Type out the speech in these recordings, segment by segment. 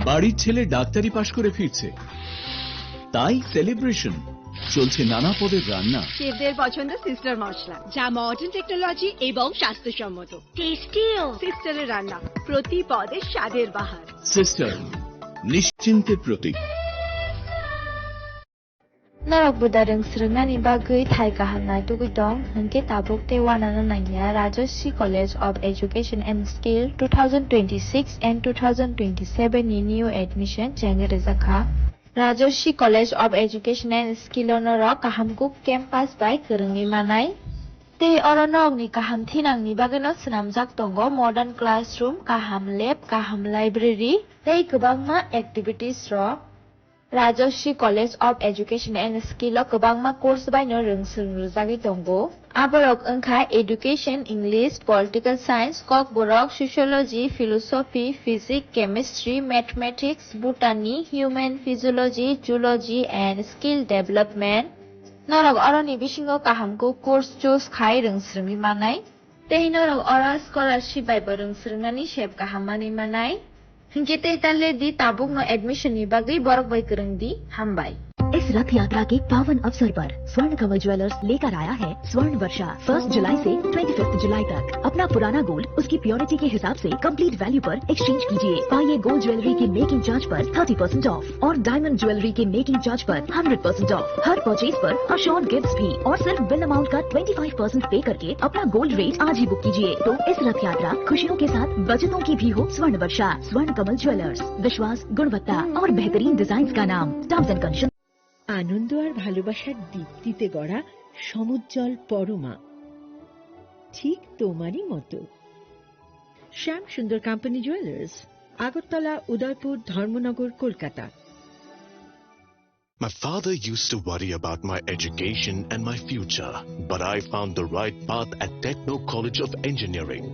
বাড়ির ছেলে ডাক্তারি পাশ করে ফিরছে, তাই সেলিব্রেশন। চলছে নানা পদের রান্না। শেফদের পছন্দ সিস্টার মশলা, যা মডার্ন টেকনোলজি এবং স্বাস্থ্যসম্মত। টেস্টিও সিস্টারের রান্না, প্রতি পদে স্বাদের বাহার। Sister, নিশ্চিন্তের Pratik. Narok budareng srengani bagui thai kahanai tugidong hengke tabuk te wanana nanya Rajarshi College of Education and Skill 2026 and 2027 ni new admission jange rezakha Rajarshi College of Education and Skill onoro kahamkuk campus by kerengi manai te oronok ni kaham thinang ni bageno snamjak tongo modern classroom kaham lab kaham library tei kwbangma activities ro Rajarshi College of Education and Skill o kwbangma course baino rongsung rujagui tongo. Aborok wngkha Education, English, Political Science, kok borok Sociology, Philosophy, Physics, Chemistry, Mathematics, Botany, Human Physiology, Zoology and Skill Development. Norok oroni bisingo kahamko course choose khai rongsrungui manai. Tei norok ora scholarship bai bo rongsrungnani sep kahammani manai. Hingke talle di tabuk no admission ni bagui borok bai kereng di hambai. इस रथ यात्रा के पावन अवसर पर स्वर्ण कमल jewellers लेकर आया है स्वर्ण वर्षा 1 जुलाई से 25 जुलाई तक। अपना पुराना गोल्ड उसकी प्योरिटी के हिसाब से कंप्लीट वैल्यू पर एक्सचेंज कीजिए। पाइए गोल्ड ज्वेलरी के मेकिंग चार्ज पर 30% ऑफ और डायमंड ज्वेलरी के मेकिंग चार्ज पर 100% ऑफ। हर परचेज पर अश्योर्ड गिफ्ट्स भी और सिर्फ बिल अमाउंट का 25% पे करके अपना गोल्ड रेट आज ही बुक कीजिए। तो इस रथ यात्रा खुशियों के साथ बचतों की भी हो। स्वर्ण वर्षा, स्वर्ण कमल ज्वेलर्स, विश्वास, गुणवत्ता और बेहतरीन डिजाइन का नाम। Terms and conditions. আনন্দ আর ভালোবাসার দীপ্তিতে গড়া সমুজ্জ্বল পরমা, ঠিক তোমারই মতো। শ্যাম সুন্দর company jewellers, Agartala, Udaipur, Dharmanagar, Kolkata. My father used to worry about my education and my future, but I found the right path at Techno College of Engineering.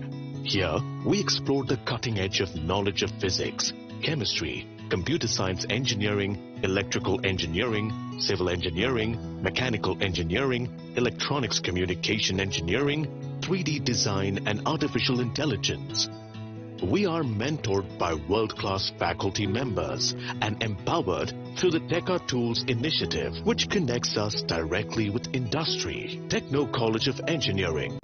Here, we explored the cutting edge of knowledge of physics, chemistry, computer science engineering, electrical engineering, civil engineering, mechanical engineering, electronics communication engineering, 3D design and artificial intelligence. We are mentored by world-class faculty members and empowered through the Teka Tools initiative, which connects us directly with industry. Techno College of Engineering.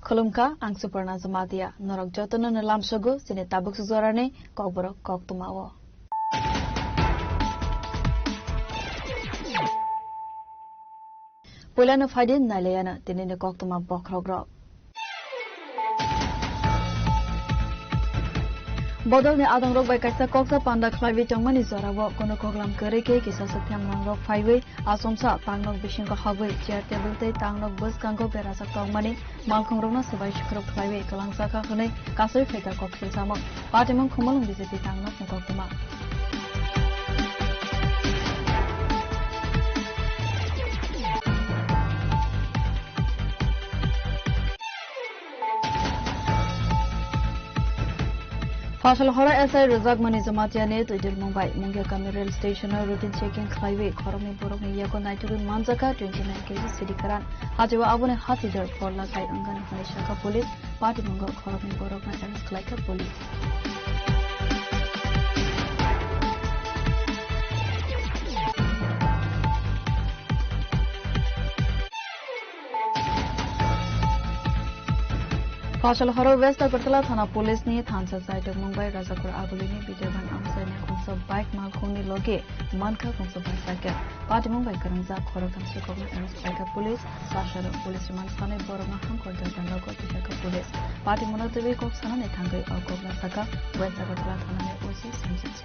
Khulumka ang Suparna Zamatia norok jotono na lamsogo sine tabuk suzorane kokborok kok tumawo. Pulano faidin nalayana tinine kok tuma bokrogrok. Bodol ne adang rok bai kaisa koksa panda khlaiwi tongmani zorawo kono koklam kare ke kisa satyam nangrok phaiwe asomsa pangnok bising ko hagwe chair table te tangnok bus kangko perasa tongmani malkhong rokna sabai shikrok khlaiwe kalang saka khone kasoi pheka koksil samo patimong khomolong BJP tangnok ne koktuma Fashal hora SI Razak Mani Zamatia ne to Dil Mumbai Mungya Kami Rail Station routine checking highway Khorami Borok ne Yako Naituru Manzaka 29 kg City Karan Hajiwa Abune Hasider for La Kai Angan Shaka Police Party Mungo Khorami Borok na arrest like a police. Fasal Haro West Agartala Thana Police ni Thansa site of Mumbai Rajakur Agulini Bidevan Amsani Khonsa bike Malkhoni Loge Manka Khonsa bicycle Party Mumbai Karangza Khorokam Sukoma Aerospace Police Sashar Police Man Sane Boroma Hankorda Logo Tishaka Police Party Monotavi Koksana Netangai Okogla Saka West Agartala Thana OC Sanjit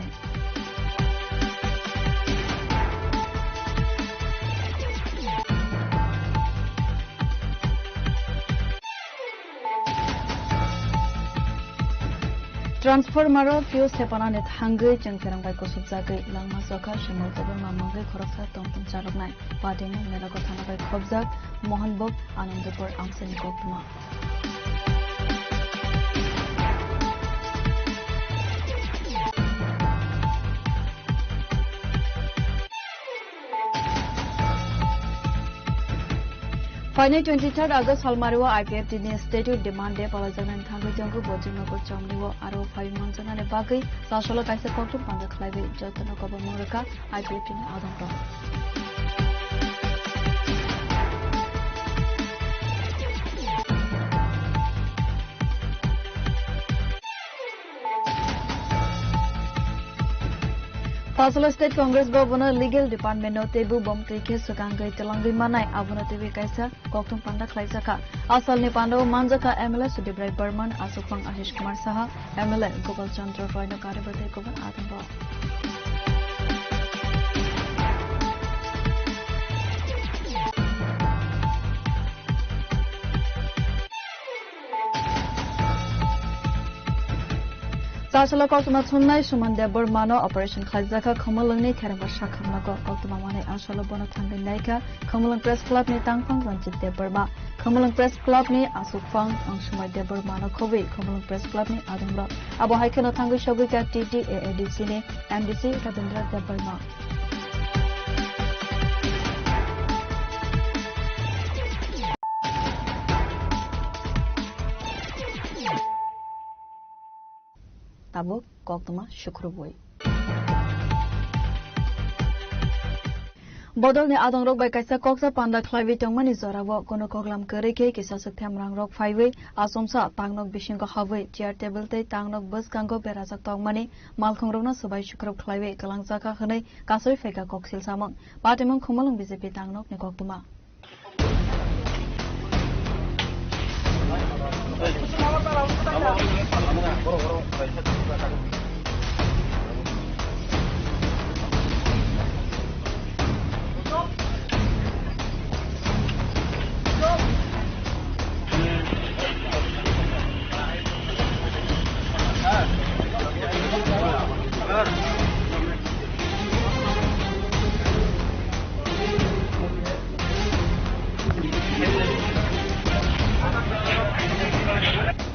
Transformer fuse separan it hungry jengkerang by kosub zagai langma soka shimal taban mamangai khoroksa tongpun chaloknai patemu melago thana by khobzak mohanbok anandapur amsani koktuma Final 23rd August Halmariwa IPF Dini Statute Demand Day Palajanan Thangu Jangu Bojinago Chamniwo Aro 5 months and a bagay Sashala Kaisa Kotu Panda Clive Jotano Koba Muraka IPF Dini Adamto Pasal State Congress Bhavana Legal Department no Tebu Bom Teke Sukangai Telangi Manai Avuna Tevi Kaisa Koktum Panda Klaisaka Asal ni Pando Manjaka MLA Sudibrai Burman Asufang Ashish Kumar Saha MLA Gopal Chandra Roy no Karibate Govan Adambo Sashala Kotuma Tunai Sumanda Burmano Operation Klazaka Komalungni Karamba Shakamako Kotumamane Ashala Bonatanga Naika Komalang Press Club ni Tangpang Ranjit de Burma Komalang Press Club ni Asufang Angshumai de Burmano Kovi Komalang Press Club ni Adamra Abo Haikano Tangu Shabika TT AADC ni MDC Rabindra de Burma Tabo Koktuma Shukruboi Bodol ne adong rok by kaisa koksa panda khlaiwi tongmani zorawo kono koglam kereke kisa sakthem rang rok phaiwe asomsa tangnok bising ko hawe chair table te tangnok bus kango berajak tongmani malkhong rokna sabai shukrub khlaiwe kalangjaka khnai kasoi feka koksil samang patimong khomalong BJP tangnok ne koktuma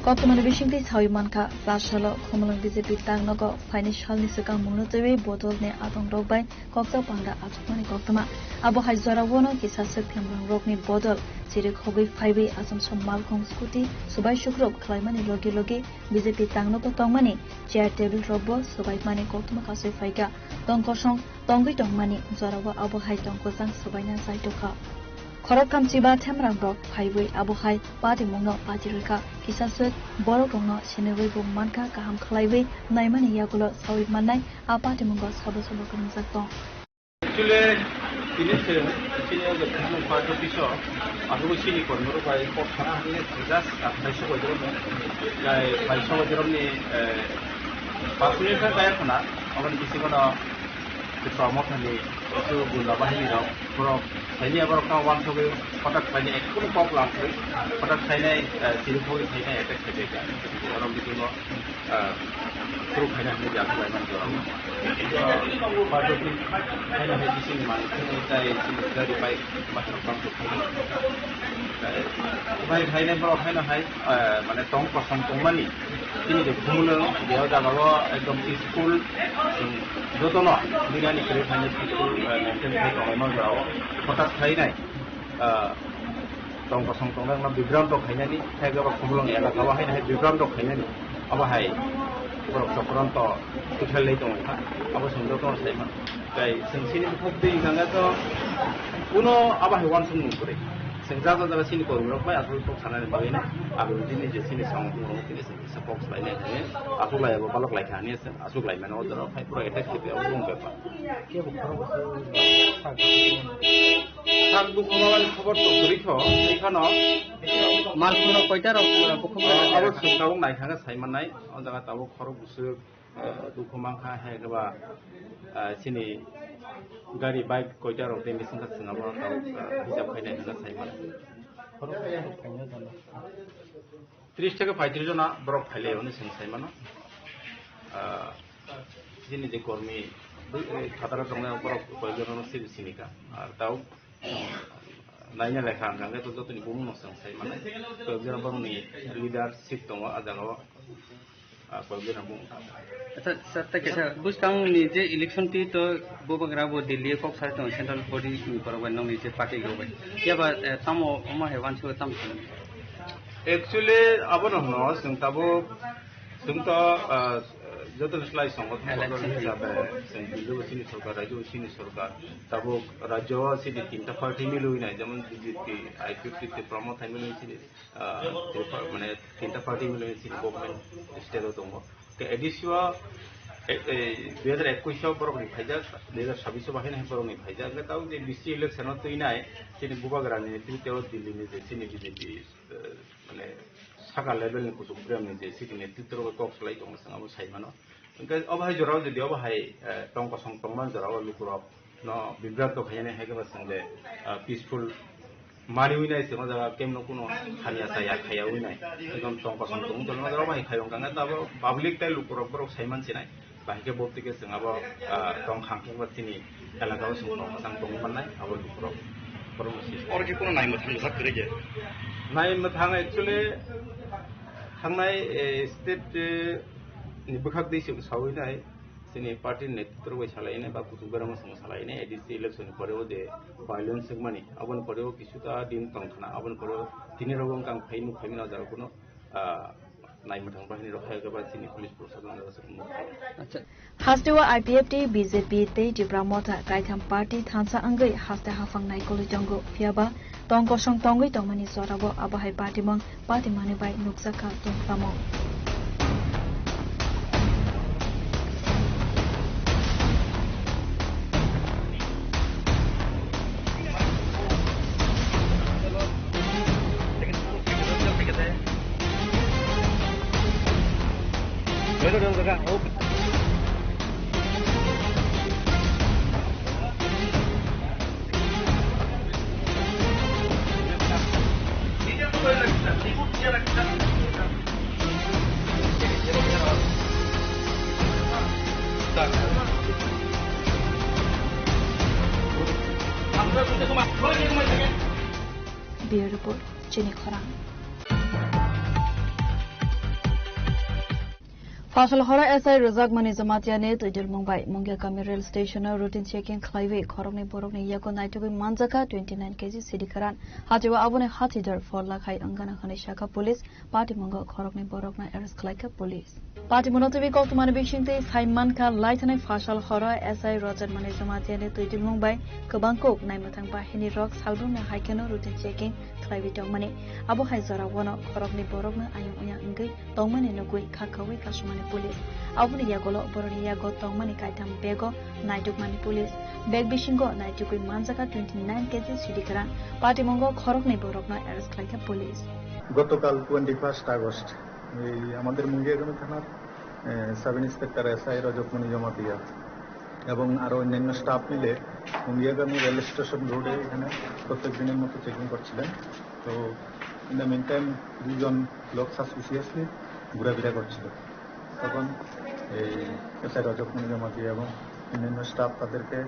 Kotumani Bishingti Sawimanka, Sashalo, Komalang BJP Tangnogo, Financial Nisaka Munotavi, Botol ne Atong Robai, Koksa Panda Atmani Koktama, Abo Hajora Wono, Kisa September Rokni Bodol, Sirik Hobi 5 Asam Somal Kong Scooty, Subai Shukrop, Klaimani Logi Logi, BJP Tangnogo Tongmani, Chair Table Robo, Subai Mani Koktuma Kasui Faiga, Tongkosong, Tongi Tongmani, Zorawa Abo Hai Tongkosang, Subaina Saitoka. Khorakam Chiba Temrango, Highway Abuhai, Party Mono, Party Rika, Kisasut, Borogono, Sinewigo Manka, Kaham Klaiwe, Naimani Yagulo, Sawi Manai, A Party Mongo, Sabasolo Kanzakto. Actually, this is the part of the show. I will see it on the way for just I saw a drum. I saw a drum. Passenger Diapana, I want to see the promotion itu guna bahan ini, kalau saya baru kawan tu pada saya ekor pop langsung, pada saya silpoi saya efek sebega, orang itu no terus saya ni jadi macam tu. Pada tu saya hanya sini macam saya dari baik macam tu. Baik saya baru saya mana tong kosong tong mani. Ini the kumula dia dah bawa ekdom school jodoh no, bila ni kerja hanya school maintain saya orang mau kotak saya ni tong kosong tong dalam background dok hanya ni saya bawa kumula ni agak bawah ni background dok hanya ni apa hai kalau to kita lihat tong apa sendok tong saya mah, jadi sensini tu pun di sana tu, uno apa hewan semua boleh. senjata daga sini ko rok mai asul tok sana ne boina alu dini je sini song ko tini se box lai ne ne asu lai ba balok lai khani se asu lai mano dro phai pro attack ke ong be pa ke bu khoro thak bu khobal khobor to duri kho ekhano mal khoro koita rok khobor abo sukau nai khanga sai manai on jaga tabo khoro busu du khomang kha he ba sini gari bike koita rok de misin thak singabo tau hijab khainai na sai manai 30 টাকা 35 জন বরক ফাইলে হনে সংসাই মানো যিনি যে কর্মী খাতারা দংনা বরক কয়জন সিনিকা আর তাও নাইনা লেখা আঙ্গাঙ্গে তো যতনি বুম সংসাই মানে কয়জন বরনি লিডারশিপ দङ আজানো কয়জন বুম আচ্ছা স্যার তাকে স্যার বুঝতাম নিজে ইলেকশন টি তো ববগ্রা বো দিল্লি কক সার তো সেন্ট্রাল বডি করবাই নং নিজে পার্টি গবাই কেবা তামো অমা হেবান ছ তাম एक्चुअली अब न जों ताबो जों तो जतन स्लाइ संगठन हिसाबै जों दिल्ली सिनि सरकार राज्य सिनि सरकार ताबो राज्य सिनि तीनटा पार्टी मिलुइनाय जेमन बीजेपी आईपीपी ते प्रमोद थाइ मिलुइ सिनि माने तीनटा पार्टी मिलुइ सिनि गभर्नमेंट स्टेटआव दङ के एडिसिवा 2021 बरकनि फाइजा 2026 बाहायनाय बरकनि फाइजा ताव जे बिसि इलेक्शनाव तैनाय सिनि बुबाग्रानि नेतृत्वआव दिल्लीनि जे सिनि बीजेपी माने साका लेभेलनि कुसुमफ्रामनि जे सिनि नेतृत्वआव कक्सलाय दङ संगाबो साइमानो ओंका अबाहाय जराव जुदि अबाहाय टंक सं टंमान जराव लुकुराव न बिब्रात खायने हेगबा संगे पीसफुल मारिउइनाय से मजा केमनो कुनो खानिया साया खायाउइनाय एकदम टंक सं टंग जराव जराव बाहाय खायं गांगा ताबो पाब्लिक टाइ लुकुराव बरक साइमान सिनाय बाहिके बोतिके संगाबो टंग खांखेबा सिनि एलाकाव सं टंक सं टंग माननाय आबो लुकुराव और के कोनो नाइम थांग जाक करे नाइम थांग एक्चुअली थांनाय स्टेट नि बखाक दैसे सावैनाय सिनि पार्टी नेतृत्व सालायनाय बा कुतुबगराम सं सालायनाय एडिसि इलेक्शन परेव दे वायलेंस माने अबन परेव किसुता दिन तंखना अबन परेव तिनि रगम कां फाइनु फाइमिना जार कोनो नाइम थांग बाहिनी रखाय गबा सिनि पुलिस प्रशासन अच्छा हास्तेवा आईपीएफटी बीजेपी ते दिब्रामोथा काइथाम पार्टी थांसा अंगै हास्ते हाफांनाय कलिजंगो फियाबा तंग सं तंगै तंगमानि जराबो आबाहाय पार्टी मं पार्टी माने bye नुकसाखा तंफ्रामो Bureau Report, Jenny Khorang. Fashal Hora SI Razak Mani Zamatiane to Dir Mumbai, Mungia Kami Rail Station, routine checking Clive, Koroni Boroni Yako Naitobi Manzaka, 29 kg City Karan, Hatiwa Abune Hatidar for Lakai Angana Hanishaka Police, Party Mungo Koroni Borokna Eris Klaika Police. Party Monotobi Kotumani Bishinte, Saiman Ka Lightning Fashal Hora SI Razak Mani Zamatiane to Dir Mumbai, Kabanko, Naimatang Bahini Rock, Salbum, Haikano, routine checking, Clive Domani, Abu Haizara, one of Koroni Borokna, Ayunya Ingi, Domani Nogui, Kakawi, Kashmani Police. Abuni Yagolo, Boroni Yago, Tongmani Kaitam Bego, Naituk Mani Police, Beg Bishingo, Naitukui Manzaka, 29 kg Sidikaran, Party Mongo, Korokni Borokna, Eris Klaika Police. গতকাল 21 August এই আমাদের মুঙ্গিয়াগামী থানার sub inspector SI রজকমণি Jamatia এবং আরো অন্যান্য staff মিলে মুঙ্গিয়াগামী rail station রোডে এখানে প্রত্যেক দিনের মতো চেকিং করছিলেন তো ইন দ্য মিন টাইম দুজন লোক সাসপিসিয়াসলি ঘোরাফেরা করছিল তখন এই এসআই রজকমণি জমাতিয়া এবং অন্যান্য স্টাফ তাদেরকে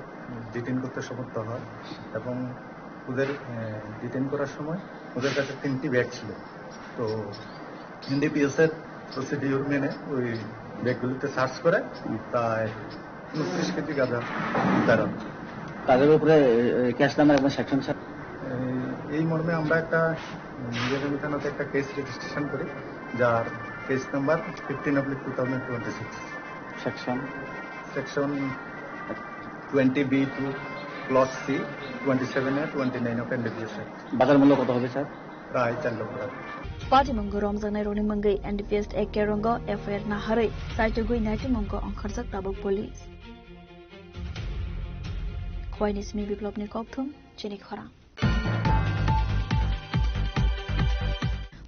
ডিটেইন করতে সমর্থ হয় এবং ওদের ডিটেইন করার সময় ওদের কাছে 3টি ব্যাগ ছিল তো এনডিপিএস এর প্রসিডিউর মেনে ওই ব্যাগগুলিতে সার্চ করে তাই 29 কেজি গাঁজা উদ্ধার হয় তাদের উপরে কেস নাম্বার এবং সেকশন এই মর্মে আমরা একটা মুঙ্গিয়াগামী থানাতে একটা কেস রেজিস্ট্রেশন করি যার case number 15/2026 section 20B2 clause C 27 এ 29 অফ এনডিপিএস বাজার মূল্য কত হবে স্যার? প্রায় 4 লক্ষ টাকা। Party Mungo Romzanai Roni Mungai NDPS Ekerongo FIR Nahari Saitugui Naitu Mungo Onkarsak Tabuk Police. Khoinis Mi Biplopni Kokthum Chini Khora.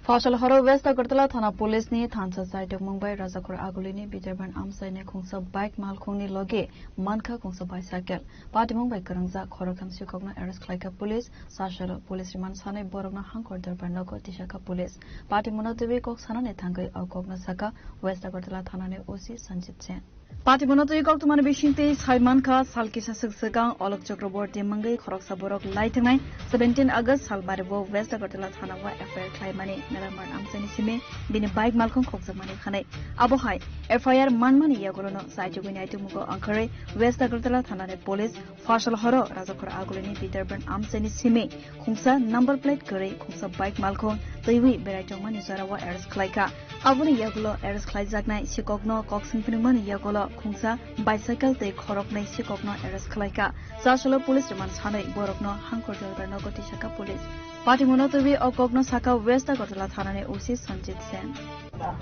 Fashal Horo West Agartala Thana Police ni Thansa Saituk Mumbai Razakur Agulini Bitarban Amsai ne Khungsa bike mal khungni loge Manka Khungsa bicycle. Party Mumbai Karangza Khorokam Sukogna Arrest Klaika Police Sashal Police Remand Sane Borogna Hankor Darban Logo Tishaka Police. Party Monotobi Kok Sana ne Thangai Aukogna Saka West Agartala Thana ne OC Sanjit Sen. Party Monotobi Kok Tumane Bishinte Saiman Kha Salkisa Siksagang Olok Chakraborty Mangai Khoroksa Borok Laitangai 17 August Salbarebo West Agartala Thana wa FIR Klaimani Melamar Amsani Sime Bini Bike Malkon Koksamani Khanai Abohai FIR Manmani Yagolono Saitugui Naitu Mugo Ankare West Agartala Thana ne Police Fashal Horo Razakur Agulini Peterburn Amsani Sime Khungsa number plate Kare Khungsa Bike Malkon Taiwi Beraitongmani Zarawa Eres Klaika Abuni Yagulo Eres Klaizagnai Sikogno Koksingpinmani Yagulo Khungsa bicycle te Khoroknai Sikogno Eres Klaika Sashalo Police Remand Sanai Borokno Hankor Jalgarno Gotishaka Police Party Monotobi Okogno Saka West Agartala Thana ne OC Sanjit Sen.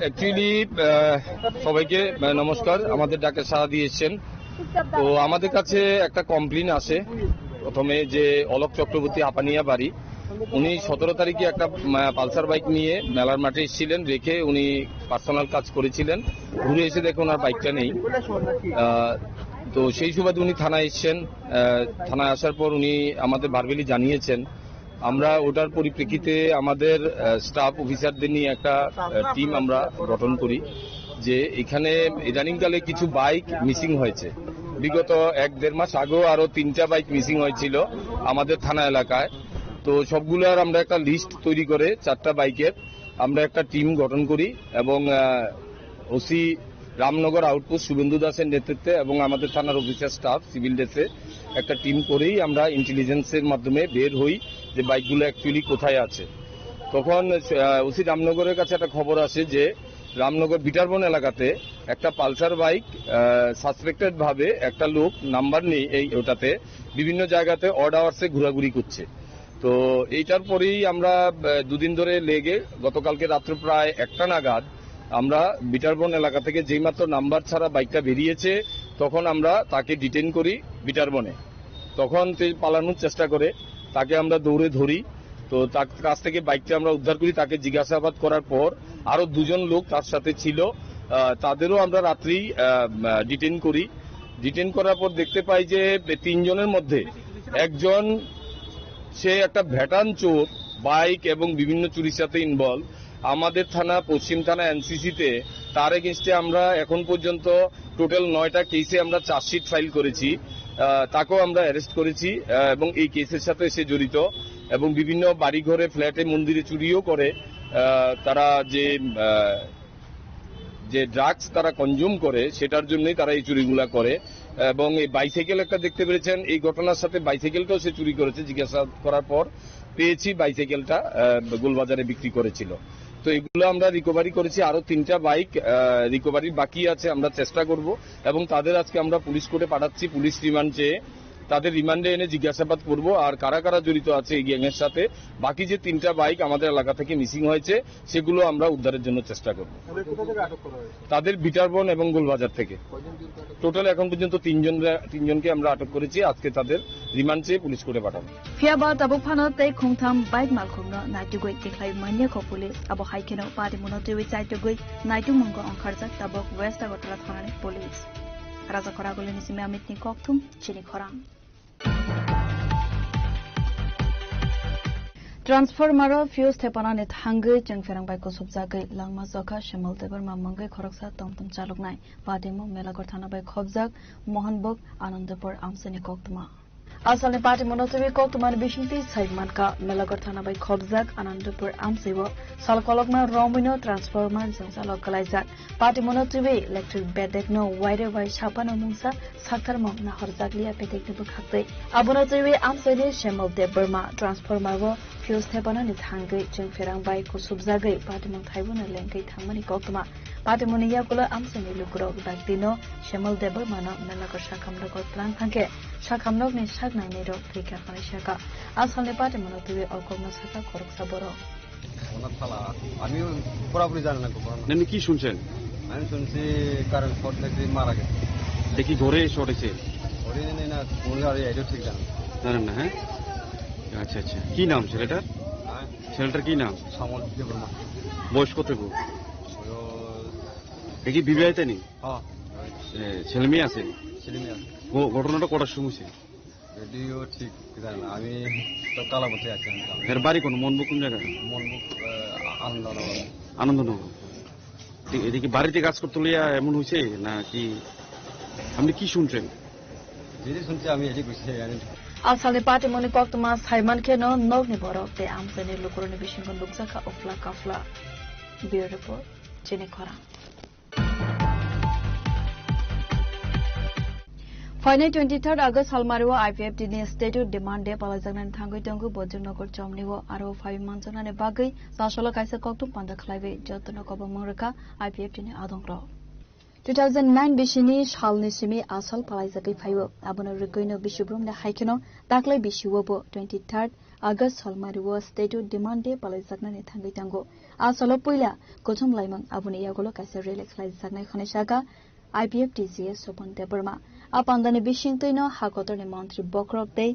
Actually সবাইকে নমস্কার, আমাদের ডাকে সাড়া দিয়েছেন। তো আমাদের কাছে একটা কমপ্লেন আসে প্রথমে যে অলোক চক্রবর্তী আপানিয়া বাড়ি, উনি 17 তারিখে একটা পালসার বাইক নিয়ে মেলার মাঠে এসেছিলেন, রেখে উনি পার্সোনাল কাজ করেছিলেন, ঘুরে এসে দেখে ওনার বাইকটা নেই। তো সেই সুবাদে উনি থানায় এসেছেন। থানায় আসার পর উনি আমাদের ভার্বেলি জানিয়েছেন। আমরা ওটার পরিপ্রেক্ষিতে আমাদের স্টাফ অফিসারদের নিয়ে একটা টিম আমরা গঠন করি যে এখানে ইদানিংকালে কিছু বাইক মিসিং হয়েছে। বিগত 1-1.5 মাস আগেও আরো 3টা বাইক মিসিং হয়েছিল আমাদের থানা এলাকায়। তো সবগুলোর আমরা একটা লিস্ট তৈরি করে 4টা বাইকের আমরা একটা টিম গঠন করি এবং ওসি রামনগর আউটপোস্ট শুভেন্দু দাসের নেতৃত্বে এবং আমাদের থানার অফিসার স্টাফ সিভিল ড্রেসে একটা টিম করেই আমরা ইন্টেলিজেন্সের মাধ্যমে বের হই যে বাইকগুলো অ্যাকচুয়ালি কোথায় আছে। তখন ওসি রামনগরের কাছে একটা খবর আসে যে রামনগর বিটারবন এলাকাতে একটা পালসার বাইক সাসপেক্টেড ভাবে একটা লোক নাম্বার নেই এই ওটাতে বিভিন্ন জায়গাতে অড আওয়ার্সে ঘোরাঘুরি করছে। তো এইটার পরেই আমরা 2 দিন ধরে লেগে গতকালকে রাত্রে প্রায় 1টা নাগাদ আমরা বিটারবন এলাকা থেকে যেই মাত্র নাম্বার ছাড়া বাইকটা বেরিয়েছে তখন আমরা তাকে ডিটেইন করি বিটারবনে। তখন পালানোর চেষ্টা করে, তাকে আমরা দৌড়ে ধরি। তো তার কাছ থেকে বাইকটা আমরা উদ্ধার করি। তাকে জিজ্ঞাসাবাদ করার পর আরো 2 জন লোক তার সাথে ছিল, তাদেরও আমরা রাত্রেই ডিটেইন করি। ডিটেইন করার পর দেখতে পাই যে 3 জনের মধ্যে একজন সে একটা ভ্যাটান চোর, বাইক এবং বিভিন্ন চুরির সাথে ইনভলভ। আমাদের থানা পশ্চিম থানা এনসিসিতে তার এগেইনস্টে আমরা এখন পর্যন্ত টোটাল 9টা কেসে আমরা চার্জশিট ফাইল করেছি। তাকেও আমরা অ্যারেস্ট করেছি এবং এই কেসের সাথে সে জড়িত এবং বিভিন্ন বাড়িঘরে ফ্ল্যাটে মন্দিরে চুরিও করে। তারা যে ড্রাগস তারা কনজিউম করে সেটার জন্যই তারা এই চুরিগুলা করে। এবং এই বাইসাইকেল একটা দেখতে পেরেছেন, এই ঘটনার সাথে বাইসাইকেলটাও সে চুরি করেছে। জিজ্ঞাসা করার পর পেয়েছি বাইসাইকেলটা গোলবাজারে বিক্রি করেছিল। তো এগুলো আমরা রিকভারি করেছি। আরো 3টা বাইক রিকভারি বাকি আছে, আমরা চেষ্টা করব এবং তাদের আজকে আমরা পুলিশ কোর্টে পাঠাচ্ছি। পুলিশ রিমান্ড চেয়ে তাদের রিমান্ডে এনে জিজ্ঞাসাবাদ করব আর কারা কারা জড়িত আছে এই গ্যাংয়ের সাথে। বাকি যে 3টা বাইক আমাদের এলাকা থেকে মিসিং হয়েছে সেগুলো আমরা উদ্ধারের জন্য চেষ্টা করব। তাদের বিটারবন এবং গোলবাজার থেকে টোটাল এখন পর্যন্ত 3 জনকে আমরা আটক করেছি। আজকে তাদের রিমান্ড চেয়ে পুলিশ কোর্টে পাঠাবো। ফিয়াবা তাবুক ফানতে খুংথাম বাইক মালখুংনো নাইটুগুই দেখাই মানিয়া খ পুলিশ আবো হাইকেনো পার্টি মনোটিউই চাইটুগুই নাইটু মঙ্গ অংখারজাক তাবুক ওয়েস্ট আগরতলা থানানি পুলিশ রাজা খরাগুলি নিসিমে আমিতনি ককথুম চিনি খরাং ट्रान्सफर्मार फ्यूज थेपानानै थांगै जों फेरांबायखौ सबजागै लांमा जखा शेमल देबर मामंगै खरकसा तमतम चालुकनाय पादेमु मेलागर थानाबाय खबजाक मोहनबक आनन्दपुर आमसेनि कक्तमा आसामनि पार्टी मनोसबि कक्तमानि बिसिंति साइडमानका मेलागर थानाबाय खबजाक आनन्दपुर आमसेबो सालकलकमा रमिनो ट्रान्सफर्मार जों सालक गलायजाक पार्टी मनोसबि इलेक्ट्रिक बेडेकनो वाइरे वाइ सापानो मुंसा साक्थारमो नाहरजाकलिया पेटेकनिबो खाक्तै आबुनोसबि आमसेनि शेमल Debbarma ट्रान्सफर्मारबो confused thebana ni thangai jeng ferang bai ko subjagai patimon thaibona lengkai thangmani koktuma patimoni yakula amsani lukro dakdino shemal debar mana melakor shakamrok plan thangke shakamrok ni saknai ni rok thika khani shaka asalni patimon tuwe okogna saka korok saboro ওনার থালা আমি পুরোপুরি জানি না আপনি কি শুনছেন? আমি শুনছি কারেন্ট শর্ট লেগে মারা গেছে। দেখি ঘরে শর্ট হয়েছে? ঘরে জানি না, মনে হয় এটা ঠিক জানেন না। হ্যাঁ, আচ্ছা আচ্ছা। কি নাম ছেলেটার? ছেলেটার কি নাম? সমল দেববর্মা। বয়স কত গো? দেখি বিবাহিত নি? হ্যাঁ। ছেলে মেয়ে আছে? ছেলে মেয়ে আছে। ঘটনাটা কটার সময় ছিল? যদিও ঠিক জানি না, আমি তো কালাপথে আছি। এর বাড়ি কোন? মনবুক কোন জায়গায়? মনবুক আনন্দনগর। আনন্দনগর। এদিকে বাড়িতে কাজ করতে লিয়া এমন হয়েছে না কি? আপনি কি শুনছেন? যেটি শুনছি আমি এটি বুঝছি। asalni patimoni koktuma saiman kheno nogni borok te amsani lukuroni bishingo lukjaka ofla kafla bureau report chini khora Final 23rd August Halmariwa IPFT ni statute demand day palajagnan thangoi tongu Bojongnagar Chomniwo aro 5 months na bagai sasolo kaisa koktum panda khlaibe jotno kobo mongraka IPFT ni adongro 2009 bishini shalni simi asal palaijagai phaibo abono rikoino bishubrum na haikeno taklai bishuwo 23rd August Halmariwa statute demand day palajagnan thangoi tongu asalo poila kochum laimang aboni yagolo kaisa relax laijagna khanisaka IPFTCS Sopon Deberma apandani bishingtoino hakotorni mantri bokrokte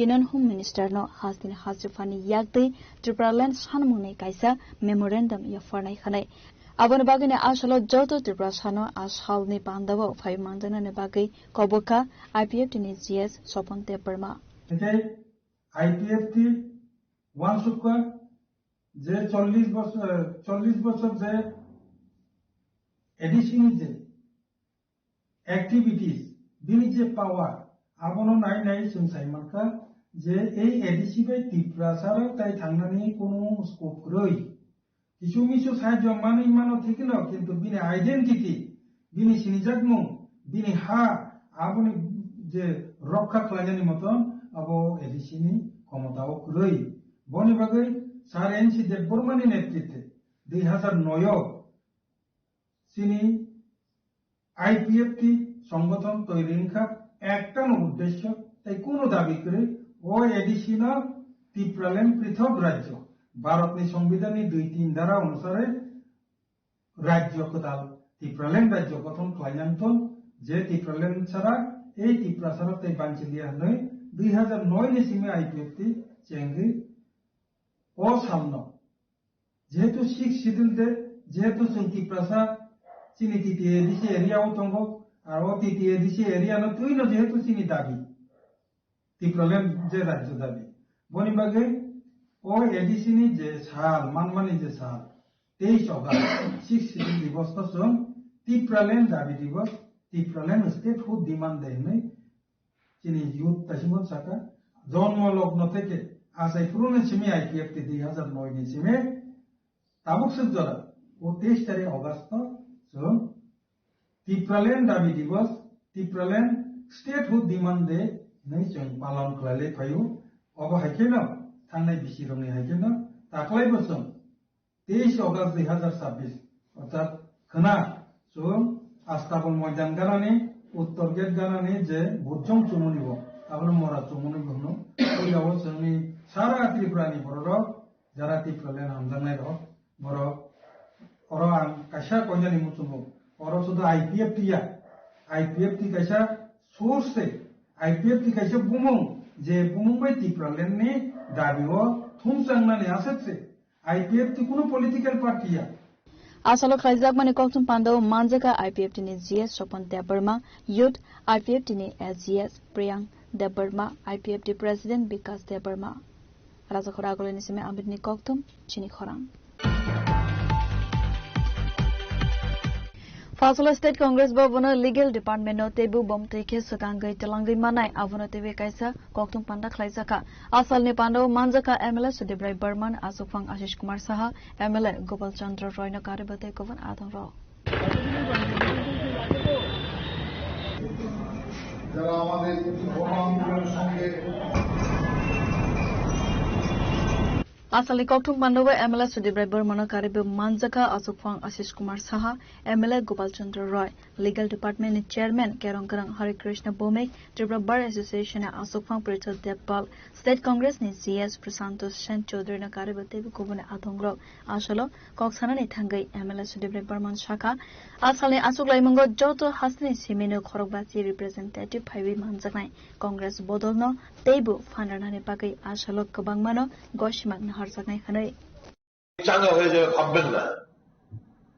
Union Home Minister no hasdin hasrifani yakte Tripraland sanmune kaisa memorandum ya farnai khanai abon bagine asalo joto Tripra sano ashalni pandavo 5 mandana ne bagai koboka IPFTCS Sopon Deberma এতে IPFT ওয়ানসুকা যে 40 বছর যে addition যে activities bini je power abono nai nai sumsai marka je ei edisibe tiprasara tai thangnani kono scope roi kichu michu sahajo mani mano thikino kintu bini identity bini sinijagmu bini ha aboni je rokha khlainani moton abo edisini ক্ষমতাও রই বনি বাগৈ sir NC দেববর্মানি নেতৃত্বে 2009 সিনি IPFT সংগঠন তৈরির একটা উদ্দেশ্য তাই কোন দাবি করে ও এডিশনাল ত্রিপুরাল্যান্ড পৃথক রাজ্য ভারতনি সংবিধানী 2-3 ধারা অনুসারে রাজ্য কোথাল ত্রিপুরাল্যান্ড রাজ্য গঠন ক্লাইনান্তন যে ত্রিপুরাল্যান্ড ছাড়া এই ত্রিপুরা ছাড়া তাই বাঞ্চিলিয়া নয় 2009 নি সিমে IPFT চেঙ্গি ও সামন যেহেতু 6 শিডিউলতে যেহেতু ত্রিপুরা চিনি তৃতীয় দিশে এরিয়া উতঙ্গ আর তৃতীয় দিশে এরিয়া ন তুই ন যেহেতু চিনি দাবি ত্রিপুরাল্যান্ড যে রাজ্য দাবি বনিবাগে ও এডিসিনি যে সাল মানমানি যে সাল 23 অগাস্ট 6 শিডিউল দিবস সং ত্রিপুরাল্যান্ড দাবি দিবস ত্রিপুরাল্যান্ড স্টেট হুড ডিমান্ড দেয় নাই চিনি ইউথ তাসিমত সাকা জন্ম লগ্ন থেকে আসাই পুরনো সিমি IPFT 2009 নি সিমে তাবুক সজ্জরা ও 23 তারিখ August So, Tipraland dabi divas, Tipraland statehood demand de nai chong palon khlale phayu, obo haikena thangnai bisirongni haikena taklai bosom 23 August 2026 অর্থাৎ khana so আস্তাবল ময়দান গানানি উত্তর গেট গানানি যে ভোজং চুমনিব আবার মরা চুমনি বহনো ওই অবস্থানি সারা ত্রিপুরানি বড় যারা ত্রিপুরাল্যান্ড হামজানাই রহ বড় orang kaisa koinani mutumo orang sudah IPFT ya IPFT kaisa source IPFT kaisa bumung je bumung bai Tipraland ni dabiwo thumsangna ne asetse IPFT kuno political party ya asalo khaizak mane koktum pando manjaka IPFT ni GS Sopon Deberma youth IPFT ni SGS Priyang Deberma IPFT president Vikas Deberma raja khora goleni sime amit ni koktum chini khorang Fasula State Congress Bhavana Legal Department no tebu bom teke sakangai telangai manai avana tebe kaisa koktum panda khlaisaka asal ne pando manjaka MLA Sudebrai Burman Asufang Ashish Kumar Saha MLA Gopal Chandra Roy no karibate kovan adang ro যারা আমাদের গণ আন্দোলনের সঙ্গে Asali koktung mandoba MLA Sudibrai Burmana Karibu Manjaka Asukfang Ashish Kumar Saha, MLA Gopal Chandra Roy, Legal Department ni Chairman Kerongkarang Hari Krishna Bomik, Tripura Bar Association Asukfang Pritha Debpal, State Congress ni CS Prasanto Sen Chaudhary na Karibu Tebu Kubune Athongrok, Asalo Koksana ni Thangai MLA Sudibrai Burman Shaka, Asali Asuklai Mango Joto Hasni Simino Khorogbati Representative Phaiwi Manjaknai, Congress Bodolno, Tebu Fandanani Pakai Asalo Kabangmano, Goshmak চাঙ্গা হয়ে যাবে ভাববেন না,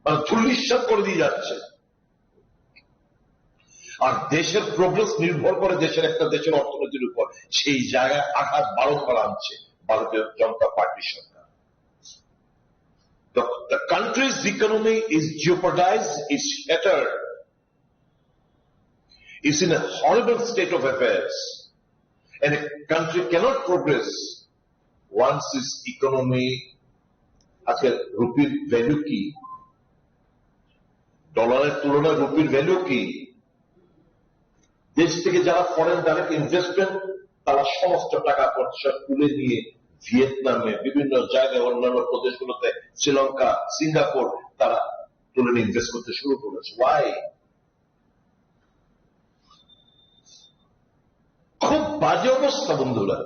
মানে ধুলিস্যাৎ করে দিয়ে যাচ্ছে। আর দেশের প্রোগ্রেস নির্ভর করে দেশের একটা দেশের অর্থনীতির উপর, সেই জায়গায় আঘাত বারংবার আনছে ভারতীয় জনতা পার্টির সরকার। The country's economy is jeopardized, is shattered, is in a horrible state of affairs, and a country cannot progress once its economy, আজকে রুপির ভ্যালু কি, ডলারের তুলনায় রুপির ভ্যালু কি, দেশ থেকে যারা ফরেন ডাইরেক্ট ইনভেস্টমেন্ট তারা সমস্ত টাকা পয়সা তুলে নিয়ে ভিয়েতনামে বিভিন্ন জায়গায় অন্যান্য প্রদেশগুলোতে শ্রীলঙ্কা সিঙ্গাপুর তারা তুলে নিয়ে ইনভেস্ট করতে শুরু করেছে। ওয়াই? খুব বাজে অবস্থা বন্ধুরা,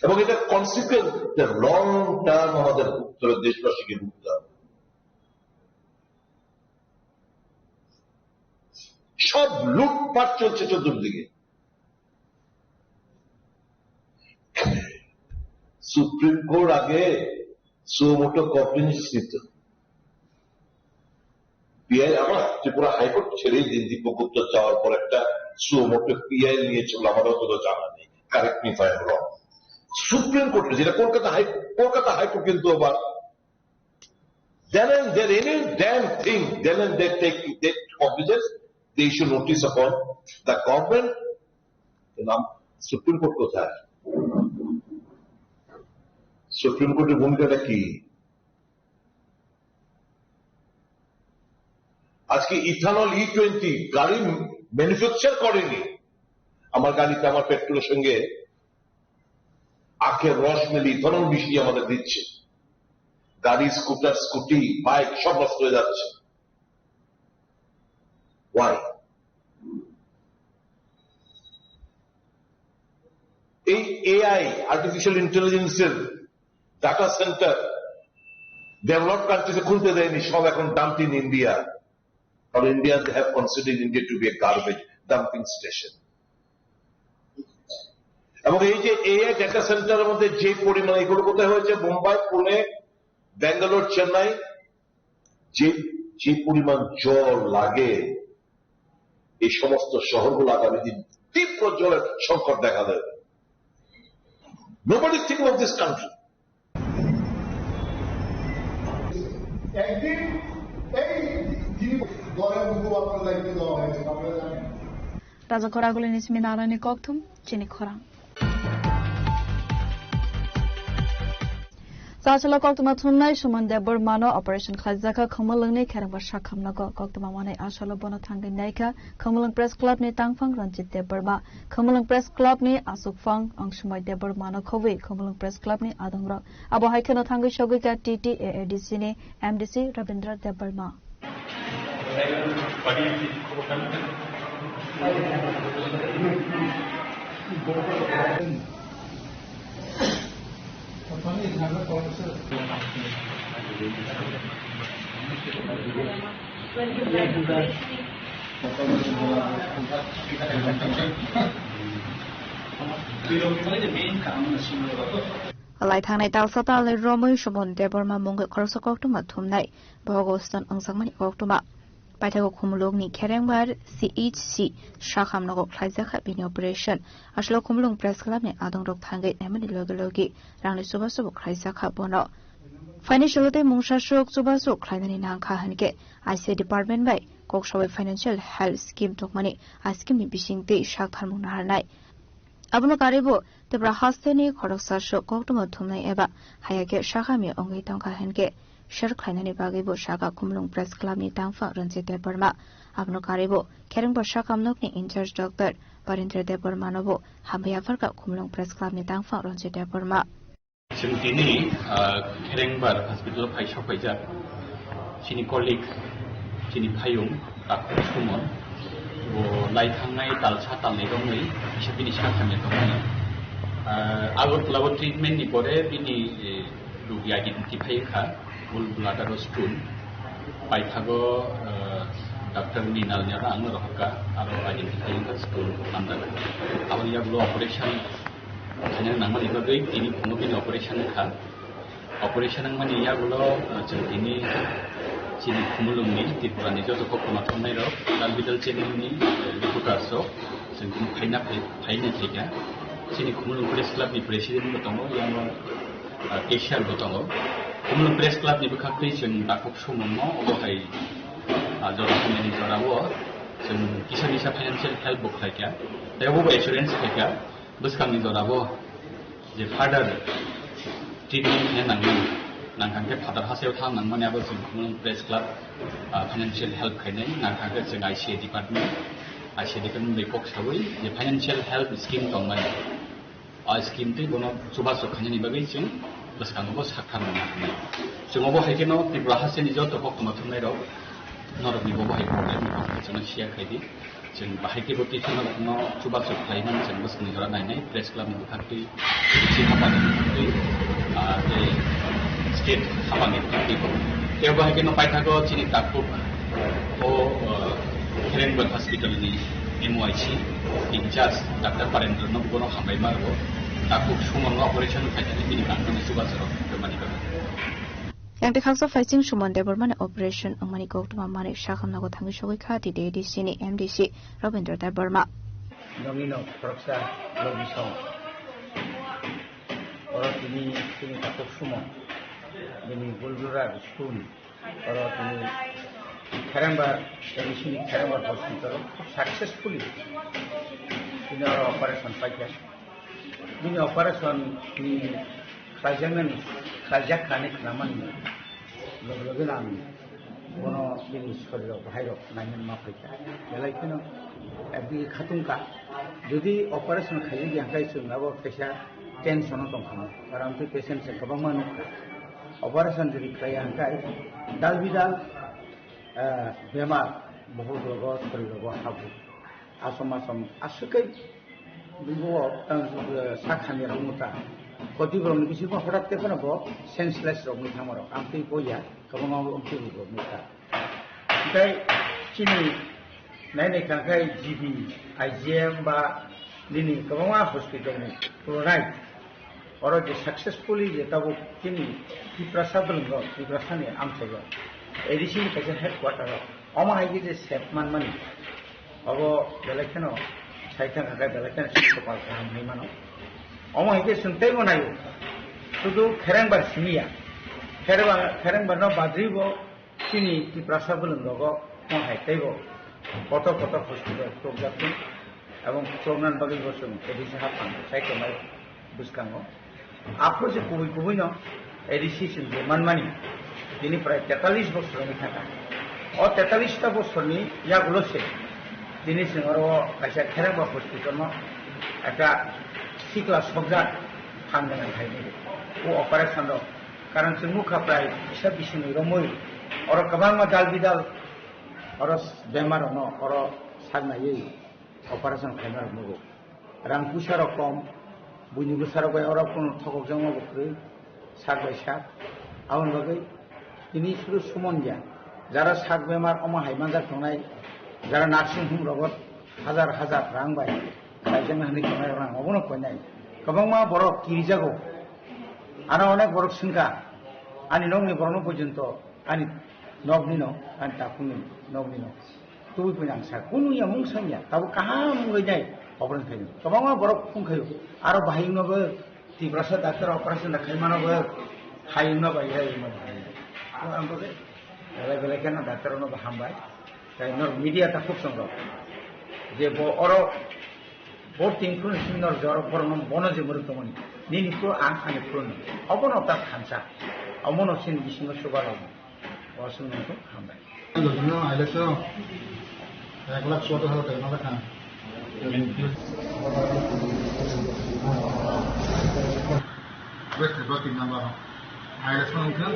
এবং এটা কনসিকুয়েন্স লং টার্ম আমাদের উত্তরের দেশবাসীকে ভুগতে হবে। সব লুটপাট চলছে চতুর্দিকে। সুপ্রিম কোর্ট আগে সুমোটো কমপ্লেন্স নিত, পিআই আমরা ত্রিপুরা হাইকোর্ট ছেড়েই দিন দীপগুপ্ত যাওয়ার পর একটা সুমোটো পিআই নিয়েছিল, আমারও তো জানা নেই, correct me if I am wrong. Supreme কোর্টে যেটা কলকাতা হাইকোর্ট কিন্তু আবার then and there any damn thing, then and they take cognizance, they issue notice upon the government. Supreme court কোথায়? সুপ্রিম কোর্টের ভূমিকাটা কি? আজকে ইথানল E20 গাড়ি ম্যানুফ্যাকচার করেনি, আমার গাড়িতে আমার পেট্রোলের সঙ্গে আখের রস মিলে ইথানল মিশিয়ে আমাদের দিচ্ছে, গাড়ি স্কুটার স্কুটি বাইক সব নষ্ট হয়ে যাচ্ছে। ওয়াই? এই এআই আর্টিফিশিয়াল ইন্টেলিজেন্সের ডাটা সেন্টার ডেভেলপ কান্ট্রিতে খুলতে দেয়নি, সব এখন ডাম্প ইন ইন্ডিয়া, কারণ India they have considered India to be a garbage dumping station. এবং এই যে এআই ডেটা সেন্টারের মধ্যে যে পরিমাণ, এগুলো কোথায় হয়েছে? মুম্বাই, পুনে, ব্যাঙ্গালোর, চেন্নাই। যে পরিমাণ জল লাগে এই সমস্ত শহরগুলো আগামী দিন তীব্র জলের সংকট দেখা দেবে। Nobody think of this country. একদিন এই দলের মুখপাত্র দায়িত্ব দেওয়া হয়েছে, আপনারা জানেন। রাজা খরাগুলি নিসমি নারায়ণী ককথুম চিনি খরা Sachalo Koktuma Tunai Shuman Debor Mano Operation Khazaka Kamalangni Keramba Shakamnago Koktuma Mane Ashalo Bono Tangai Naika Kamalang Press Club ni Tangfang Ranjit Deborma Kamalang Press Club ni Asukfang Angshumai Debor Mano Kowi Kamalang Press Club ni Adangrok Abo Haikano Tangai Shogika TT AADC ni MDC Rabindra Deborma Alai thangnai talsata le romoi shomon deborma mongge khorso koktuma thumnai bhogoston angsangmani koktuma Paithago khumulong ni kherengbar CHC shakhamnago khlaijaka bini operation ashlo khumulong press club ni adongrok thangai nemani logologi rangni subasu khlaijaka bono financial te mungshashok subasu khlainani nangkha hanke ICA department bai kokshawi financial health scheme tokmani askim ni bisingte shakharmung naharnai Abno karibo te brahasteni khoroksasho koktuma thumnai eba hayake shakhami ongai tangkha hanke Shar Khainani Bagibo Shaka Kumlung Press Club ni Tangfa Ranjit Deborma Abno Karibo Kerengbo Shakamnok ni in charge doctor Parindra Debormanobo Hambaya Farka Kumlung Press Club ni Tangfa Ranjit Deborma जों दिनै खेरेंबार हस्पिटालाव सफैजाक जोंनि colleague जोंनि भायुं doctor सुमन लायखांनाय दालसा दालनाय दङै बिसोर बिनि साखानाय दङ आगरतलाव ट्रिटमेन्टनि परे बिनि रुगि आइडेन्टिफाइ खा बुलबुलादार स्टोन पाइथागो डॉक्टर मीनाल न्यारा आंनो रहका आरो आइडेन्टिफाइ खा स्टोन आन्दार आरो यागलो ऑपरेशन खाने नांगमानि बागै दिनै फुङाव बिनि ऑपरेशन मानि यागलो जों दिनै जोंनि खुमुलुंनि त्रिपुरानि जत' ककमा थांनाय रक लालबिदाल चेनेलनि रिपर्टार्सआव जों दिनै फायनाय थायगा जोंनि खुमुलुं प्रेस क्लाबनि प्रेसिडेन्टबो दङ यानो केशियारबो दङ खुमुलुं प्रेस क्लाबनि बिखाखै जों दाखब समावनो अबहाय जरा खामानि जरावो जों किसा फाइनान्सियेल हेल्प बखायगा बेयावबो एसुरेन्स खायगा बोसखांनि जरावो जे फार्दार ट्रिटमेन्ट नांगोन नांखांखे फादार हासेयाव थांनांगौनियाबो जों खुमुलुं प्रेस क्लाब फाइनान्सियेल हेल्प खायनाय नांखांखे जों आइसिए डिपार्टमेन्ट बेखौ हिसाबै जे फाइनान्सियेल हेल्प स्किम दंमोन स्किम थे बनो सुबास खायनायनि बागै जों बोसखांनोबो साखा मोननो हानाय जोंबो हायकेनो त्रिपुरा हासेनि जत' ककमा थांनाय राव नरकनिबो बाहाय प्रब्लेमनि बागै जों शेयार खायदि जों बाहायकेबो टिचारनो सुबास खायमान जों बोसखांनि जरा नायनाय प्रेस क्लाबनि बिखाखै एसे हाबानि बिखाखै स्टेट खामानि बिखाखै बेयाव बाहायकेनो पाइथागो चिनि डाक्टर खेरेंबार हस्पिटालनि MOIC इंचार्ज डॉक्टर परेंद्र नबगनो हामबाय मारगो डाक्टर सुमन ऑपरेशन खायनानै बिनि नांगौनि सुबासराव खामानि खालामो yang dekhaksa fighting shumon development operation angmani koktuma mani shakhamnago thangi shogoi khati DDC ni MDC Robindra Dai Burma Domino Proksa Lobisong oro tini takok shumon bini bulbura stun oro tini Kerembar edisini Kerembar hospital successfully ini operation pakai ini operation ni kajangan kajak kane keraman ini logo nami bono bini sekolah bahaya nanya mafika jadi kena abdi khatungka jadi operation kaya yang kaya sungawo kaya tension atau kamu karena itu patient sekabang manuka operation jadi kaya yang kaya dal bidal बेमार बहुत लोगों सभी लोगों हाबू आसम आसुके बिगो साखानि रुमुता कति बरं बिसि को हठात ते कोनबो सेंसलेस रगनि थामरो आंति बोया कबंगाव ओंति रुगो मिता ओमफ्राय चिनि नायनाय खांखाय जीबी आइजिएम बा दिनै कबंगा हस्पिटालनि पुरानाय अरो जे सक्सेसफुली जे ताबो चिनि पिप्रासा बलंगो पिप्रासानि आमसायगो एडिशन कैसे हेडक्वार्टर अमा हाइगे जे सेफमान मानी अब बेलेखनो साइथा का बेलेखनो सिस्टपाल हम नै मानो अमा हाइगे सुनते बनायो शुद्ध खेरेंबार सिनिया खेरेंबार न बाद्रिबो चिनि की प्रसाद लंगो न हाइतेबो कत हस्पिटाल प्रोग्राम एवं प्रोग्राम बागै बसुन एडिशन हाफान साइथमाय बुसकांगो आपो जे कुबै न एडिशन जे मानमानी ini pray 43 বছর ni thaka o 43 ta বছর ni ya gulose dini singoro kaisa Kerembar hospital no eta sikla sobja thangna thaini o operation ro karon singmu khaprai isa bisini romoi oro kabang ma dal bidal oro bemar no oro sagna yei operation khaina mugo rang pusar kom buini busar ko oro kono thokok jangma bokri sagbai sak awon bagai ini শুধু সুমনজা যারা শাক বেমার অমা হাইমানজার টনাই যারা nursing home রগত হাজার হাজার রাং by kaizen হানি টনাই রাং অবনো কইনাই কবংমা বড় কিরিজাগো আনা অনেক বড় সিংকা আনি নংনি বড়নো পর্যন্ত আনি নগনিনো আনি তাকুনি নগনিনো তুই কইনাং সা কোনু ইয়া মুংসাইয়া তাবো কাহাম গইনাই অবরন খাই কবংমা বড় ফুংখাই আরো বাহিনগো তিব্রাসা ডাক্তার অপারেশন খাইমানগো হাইনো বাই হাইনো आंखौ बेलेग डाक्टारनो हामबाय नर मीडिया ता खूब संग जे अरो बहुत टिंकुन सिनर जर परन बनो जे मरुतमनि निनि को आं आनि पुरन अबनो ता खानसा अमनो सिन बिसिनो सुबारो वासुनखौ हामबाय लोगनो आइलेसो 1,70,000 টাকা না দেখা west ba tin number ai la song kan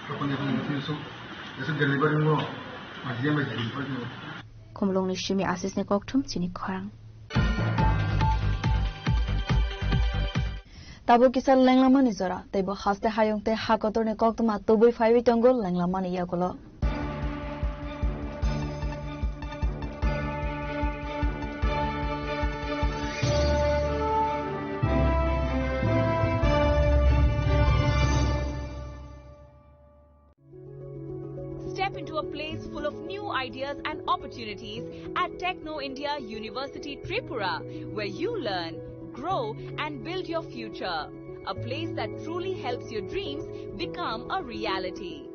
ko kon ni so delivery mo ajia mai delivery mo khomlong ni shimi asis ne kokthum chini khorang tabo kisal lenglama ni zora tebo haste hayongte hakotor ne koktuma toboi 5 tongol lenglama ni yakolo Step into a place full of new ideas and opportunities at Techno India University Tripura, where you learn, grow and build your future. A place that truly helps your dreams become a reality.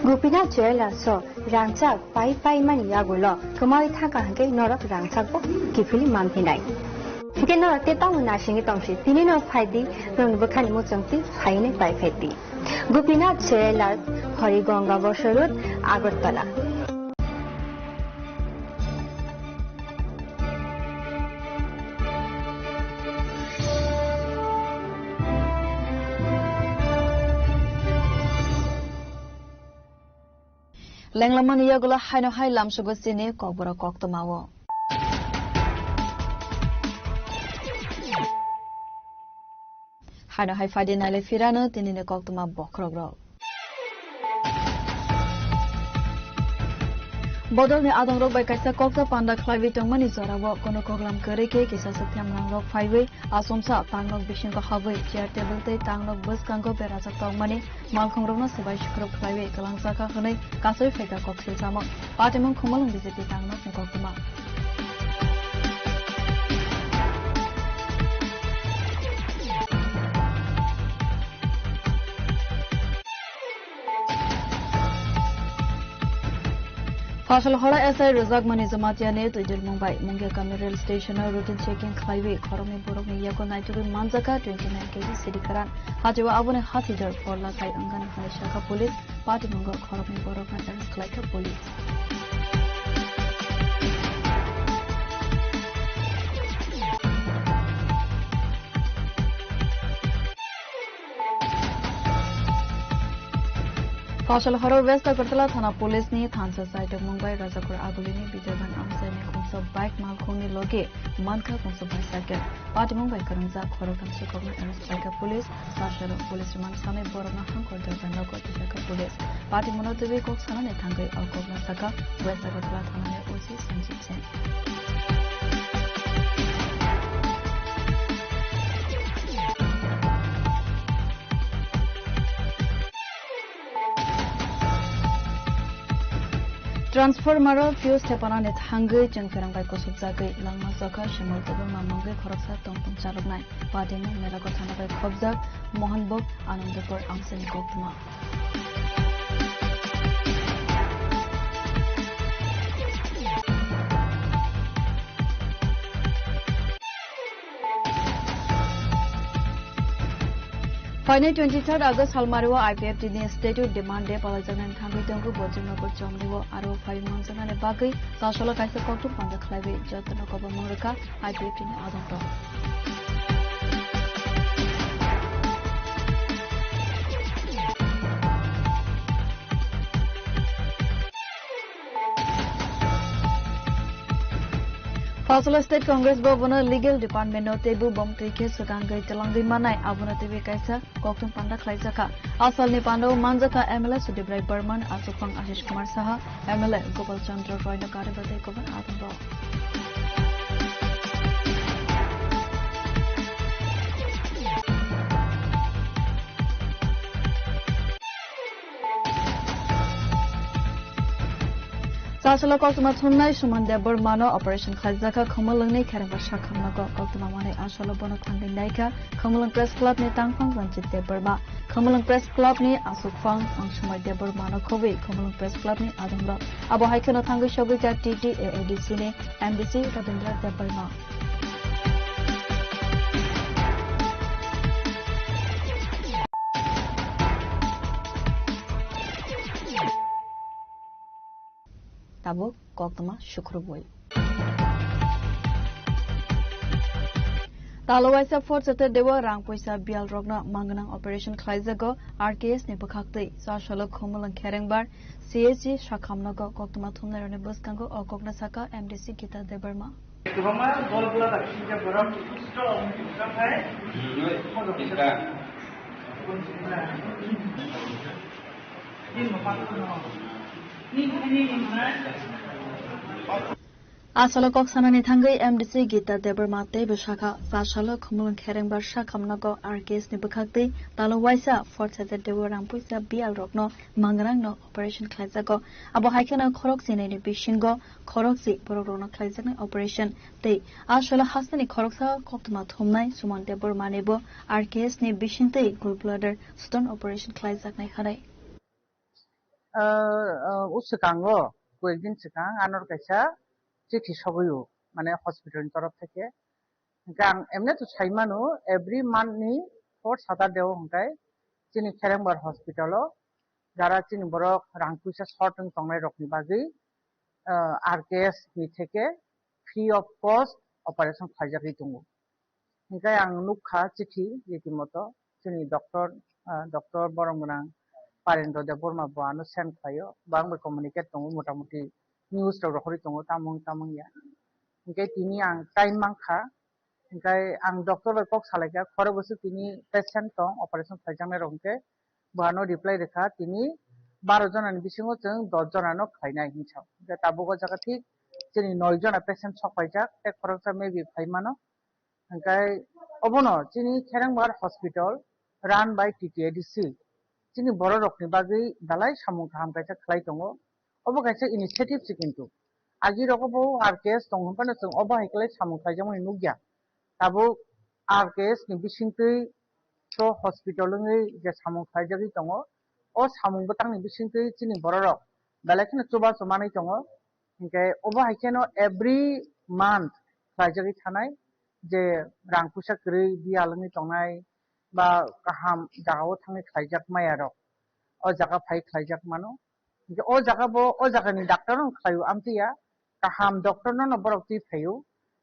Gupina Jela so Rangchak pai mani yagulo kamai thaka hanke norak Rangchak bo kifili mantinai ke no te tamuna singi tomsi tini no phaidi rong bukhani mo changti phaine pai pheti Gupina Jela Harigonga Bosorut Agartala Lenglaman yagula haino hai lamsugo sine kokbora koktomawo haino hai fadi nale firano tinine koktoma bokrogro Bodol ne adong rok bai kaisa kokta panda khlaiwi tongmani zorawo kono koglam kereke kisa sathyam rangrok phaiwe asomsa tangnok bishin ko hawe chair table te tangnok bus kangko berajak tongmani malkhong rokna sabai shikrok khlaiwe kalangsa ka khnai kasoi pheka koksil samok patimong khomalong BJP tangnok ne koktoma Fasal hora SI Razak Mani Zamatia ne to Dil Mumbai Mungia Kami Rail Station routine checking highway Khoromi Borok ni Yako Naituri Manzaka 29 kg City Karan Hajiwa Abune Hatidar Porla Kai Angan Shaka Police Party Mungo Khoromi Borok na Arrest Klaika Police Fasal Horror West Agartala Thana Police ni Thansa site of Mumbai Rajakur Agulini Bijaban Amsani Khumsa bike Malkhoni Loge Manka Khumsa bicycle Party Mumbai Karangza Khorokan Shikogna Arrest Laika Police Sashalo Police Remand Same Borona Hankorda Janako Tishaka Police Party Monotobi Koksana ne Thangai Alkogna Saka West Agartala Thana ne OC Sanjit Sen Transformer fuse tepana net hangai jengkerang bai kosuk jagai langma jaka shemal tobo mamangai khoroksa tongtong chaloknai pademo mela kothana bai khobjak mohanbog anandapur amsani koktuma Final 23rd August Halmarwa IPF Dini Statute Demand Day Palajanan Thangai Tongku Bojimako Chomliwo Aro 5 months Nane Bagai Sashala Kaisa Koktu Panda Khlaiwe Jatana Koba Mongrika IPF Dini Adonto Pasal State Congress Bobona Legal Department no tebu bom trike sekangai telangai manai abuna tebe kaisa koktum panda khlaisaka asal ni pando manjaka MLA Sudibrai Burman Asufang Ashish Kumar Saha MLA Gopal Chandra Roy no karibate kovan atumbo Sasalo Kokuma Tunai Shumande Burmano Operation Khazaka Komalungne Karava Shakamnago Kokuma Mane Asalo Bono Tangin Daika Komalang Press Club ni Tangfang Wanjit de Burma Komalang Press Club ni Asukfang Angshumai de Burmano Kovi Komalang Press Club ni Adamlo Abo Haikano Tangu Shogika TT AADC ni MBC Rabindra de Burma Tabo Koktama Shukruboy. Talowaisa Fort Sate Dewa Rang Poisa Bial Rogna Manganang Operation Klaizago RKS ne Bakakte Sashalo Komalang Kerengbar CSG Shakamnago Koktama Thumnerone Buskango or Kokna Saka MDC Gita de Burma. Asalo Koksanani Tangai MDC Gita Debermate Bishaka Sashalo Kumulan Kerengbar Shakamnago RKS Nibakakti Talowaisa Fort Sate Dewarang Puisa Bial Rogno Mangarang no Operation Klaizago Abo Haikana Koroksi ne Bishingo Koroksi Borogno Klaizak Operation Te Ashala Hasani Koroksa Koktuma Thumnai Suman Debermanebo RKS ne Bishinte Group Leader Stone Operation Klaizak ne Hare Usukango কয়েকদিন সিগাং আনোর কাইসা চিঠি সবইও মানে হসপিটালের তরফ থেকে গাং এমনি তো সাইমানো every মান্থনি 4 সাটারডে হংকাই চিনি খেরেংবার হসপিটালও যারা চিনি বড় রাং পয়সা শর্ট তংনাই রকনি বাগৈ আরকেএস নি থেকে ফ্রি অফ কস্ট অপারেশন খাইজাগৈ দङ হংকাই আং নুখা চিঠি রীতিমতো চিনি doctor বরমগোনাं Parindo de Burma Buano send Payo, Bang communicate to Mutamuti news to Rohoritongo Tamung ya. Get in young time manka, and Doctor Cox Halaga, Korabusutini, patient tong, Operation Pajameronke, Buano reply the cat, Tini, Barazon and Bishingoton, Dodjon and Kaina himself. The Tabogo Zakati, Tini Noijon, a patient shop by Jack, take Korosa maybe Paimano, and Guy Obono, Tini Kerangbar Hospital, run by TTADC. চিনি বড় রকনি বাগৈ Dalai সামুং কাহাম কাইসা খালাই দङ of কাইসা initiative C কিন্তু আজি রকবো RKS দङপানো जों of হাইকলাই সামুং খাইজামনি নুগিয়া Tabo RKS नि बिसिंतै তো হসপিটালङै যে সামুং খাইজাগৈ দङ অ সামুং বতাংनि बिसिंतै চিনি বড় রক দালাইখনো চুবা চমাनै দङ ইনকে অব হাইকেনো এভরি মান্থ খাইজাগৈ থানাই যে রাংপুসা কरै बियालङै दंनाय বা কাহাম জাগাও থাংনি খাইজাক মায়ার ও জায়গা ফাই খাইজাক মানো যে ও জায়গা বো ও জায়গানি ডাক্তার খাইও আমতিয়া কাহাম ডক্টর ন বরকতি ফাইও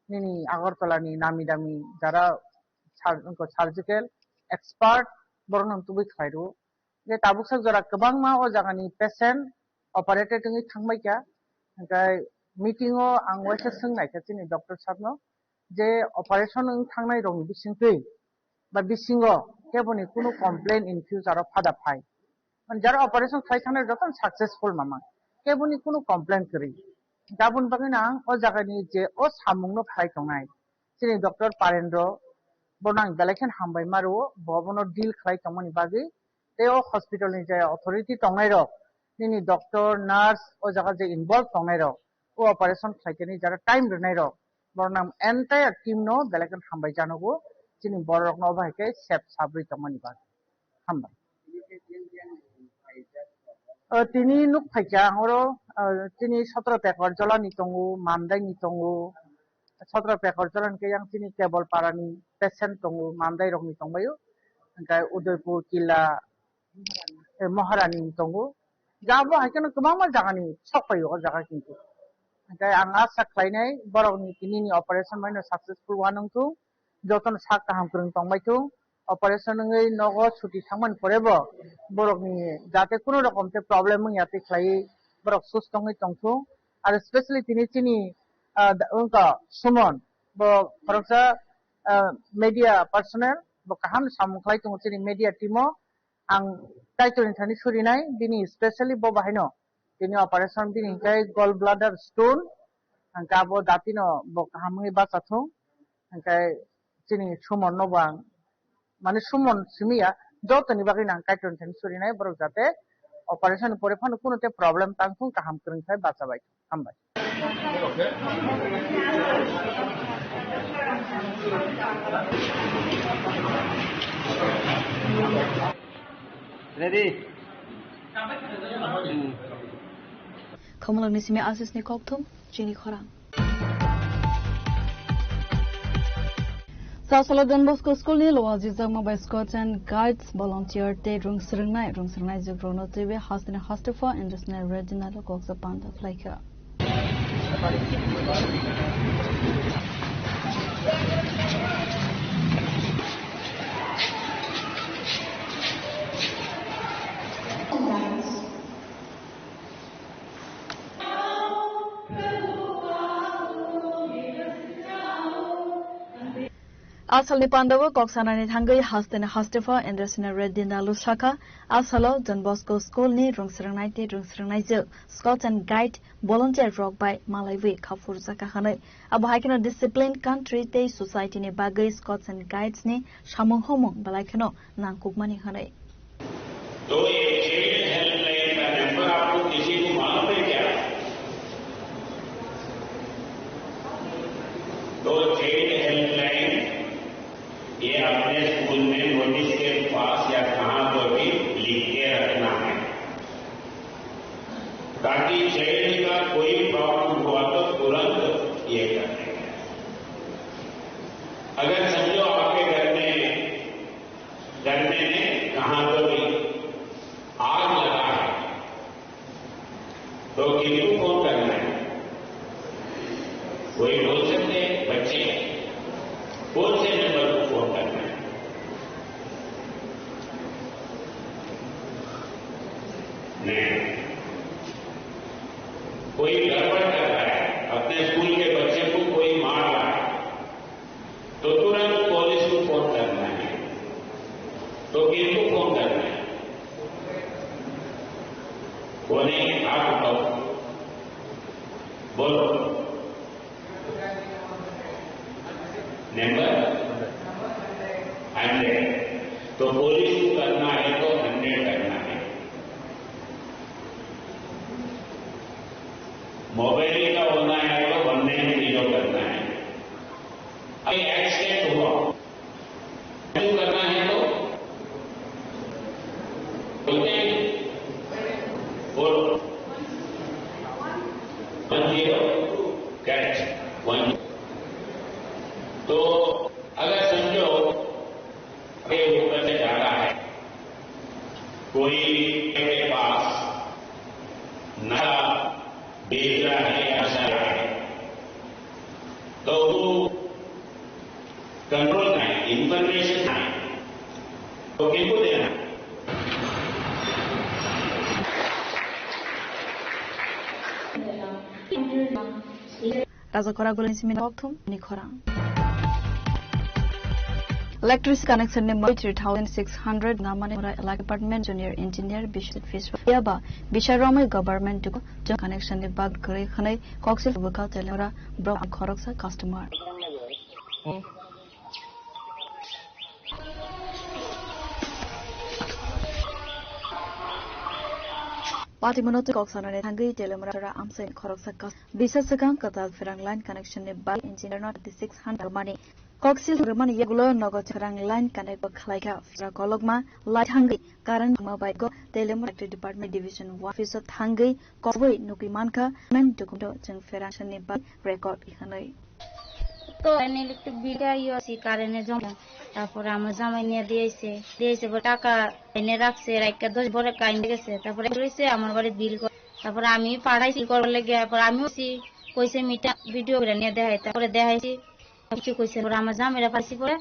নিনি আগরতলানি নামি দামি যারা সার্জিক্যাল এক্সপার্ট বরনম তুবি খাইরো যে তাবুকসাক জরা গোবাং মা ও জায়গানি পেশেন্ট অপারেটেড নি থাংবাইকা ओमफ्राय মিটিংও आं वाइसा सोंनायखा जोंनि डक्टर साहबनो जे अपारेशन थांनाय रं बिसिंखै বা বিসিঙ্গ কেবনি কোনো কমপ্লেন ইন ফিউচার অফ ফাদা ফাই মানে যারা অপারেশন খাই থানে যখন সাকসেসফুল মামা কেবনি কোনো কমপ্লেন করি গাবুন বাকি না ও জায়গানি যে ও সামুংনো খাই দंनाय যিনি ডক্টর পারেন্দ্র বনাং বেলাইখান হামবাই মারো ববনো ডিল খাই দंमोन বাকি তে ও হসপিটালনি যে অথরিটি দंनाय রক যিনি ডক্টর নার্স ও জায়গা যে ইনভলভ দंनाय রক ও অপারেশন খাইকেনি যারা টাইম রনাই রক বনাম এন্টায়ার টিম নো বেলাইখান হামবাই জানগো চিনি বড় রকম অবাইকে সেপ সাবরি তমানি বাদ হামবা তিনি নুক ফাইকা হরো তিনি 17 পেকর জলানি তঙ্গু মামদাইনি তঙ্গু 17 পেকর জলান কে yang তিনি কেবল পারানি পেশেন্ট তঙ্গু মামদাই রকনি তংবায়ু ওমफ्राय উদয়পুর কিলা মহারানি তঙ্গু যাবো হাইকেন গোबां জায়গানি সপায়ু ও জায়গা কিন্তু ओमफ्राय आं आसा खालायनाय बरकनि तिनिनि अपारेशन माइनो सक्सेसफुल वानंतु যতন সাক কাহাম করং তংবাইতো অপারেশন ngै নগ ছুটি থাংমান পরেবো বরকনি যাতে কোনো রকম তে প্রবলেম ইয়াতে খাই বরক সুস্থ ngै তংথু আর স্পেশালি তিনি চিনি unka Sumon bo koroksa media personnel bo kaham samukhlai tung chini media timo ang title thani surinai bini especially bo bahino bini operation bini kai gallbladder stone angka bo datino bo kahamngi basathung angkai chini Sumon no bang mane Sumon simia jotoni bagui nang title thani surinai borok jate operation pore phano kunote problem tangthung kaham krung khai bachabai hambai Ready? Kamulang ni simi asis ni koktum chini khorang. Sausala Don Bosco School ni Loa Jizagma by Scouts and Guides volunteer te rung sernai jibrono tebe hasne hastafa and just na regina lo koksa panda flaika. Asal ni Pandawa koksana ni thangai haste na hastefa Andersina Reddy Nalu Shaka Asalo Don Bosco School ni rungsrangnai je Scouts and Guide volunteer rock by Malawi Khafur Zaka Hanai abahakino disciplined country te society ni bagai Scouts and Guides ni samung homong balaikano nangkukmani hanai तो ये child helpline का number आपको किसी को मालूम है क्या? तो चाइल्ड हेल्पलाइन ये अपने स्कूल में नोटिस के पास या कहां पर भी लिख के रखना है ताकि चाइल्ड का कोई प्रॉब्लम हुआ तो तुरंत ये करने का। अगर समझो आपके घर में कहां पर भी आग लगा है तो किसको फोन करना है? कोई बोल सकते हैं बच्चे कौन से नंबर को फोन करना है? नहीं, कोई गड़बड़ कर रहा है, अपने स्कूल के बच्चे को कोई मार रहा है तो तुरंत पुलिस को फोन करना है। तो किसको फोन करना है? वो नहीं, आप बताओ, बोलो नंबर 100। तो पुलिस को करना है तो 100 करना है। मोबाइल का होना है तो 190 करना है। अभी एक्सीडेंट हुआ करना है तो बोलते हैं बोलो 10 कैच 1। तो अगर समझो के ऊपर से जा रहा है कोई के पास नशा बेच रहा है या नशा है तो वो कंट्रोल का है, इंफॉर्मेशन है तो किसको देना? Raza Kora Gulen Simin Oktum Nikora Electricity connection number 3600 Namane Elak Apartment Junior Engineer Bishop Fish Yaba Bisharama government to joint connection the bug Kare Hane Coxil Vocal Telera Brock Koroxa customer. Party Monotic Oxana Hungry Telemara Amsa Koroxa Bisasakan Katal Ferang line connection by engineer not 600 money. Coxil Roman Yagulo Nogotarang line connect Kalaka Firakologma Light Hungry current mobile go Telemara Department Division 1 Office of Hungry Cosway Nukimanka Men Dokundo Jung Ferang by record Hanoi. তো electric বিলটা ইউসি কারেন্টে জমা তারপরে আমরা জামাই নিয়ে দিয়েছে টাকা এনে রাখছে রাইকা 10 বড় কাইন্ড গেছে তারপরে কইছে আমার বাড়ি বিল তারপরে আমি পাড়াইছি করলে লাগে তারপর আমিও কইছে মিটা ভিডিও করে নিয়ে দেখাই তারপরে দেখাইছি কিছু কইছে পরে আমার জামাইরা পাইছি পরে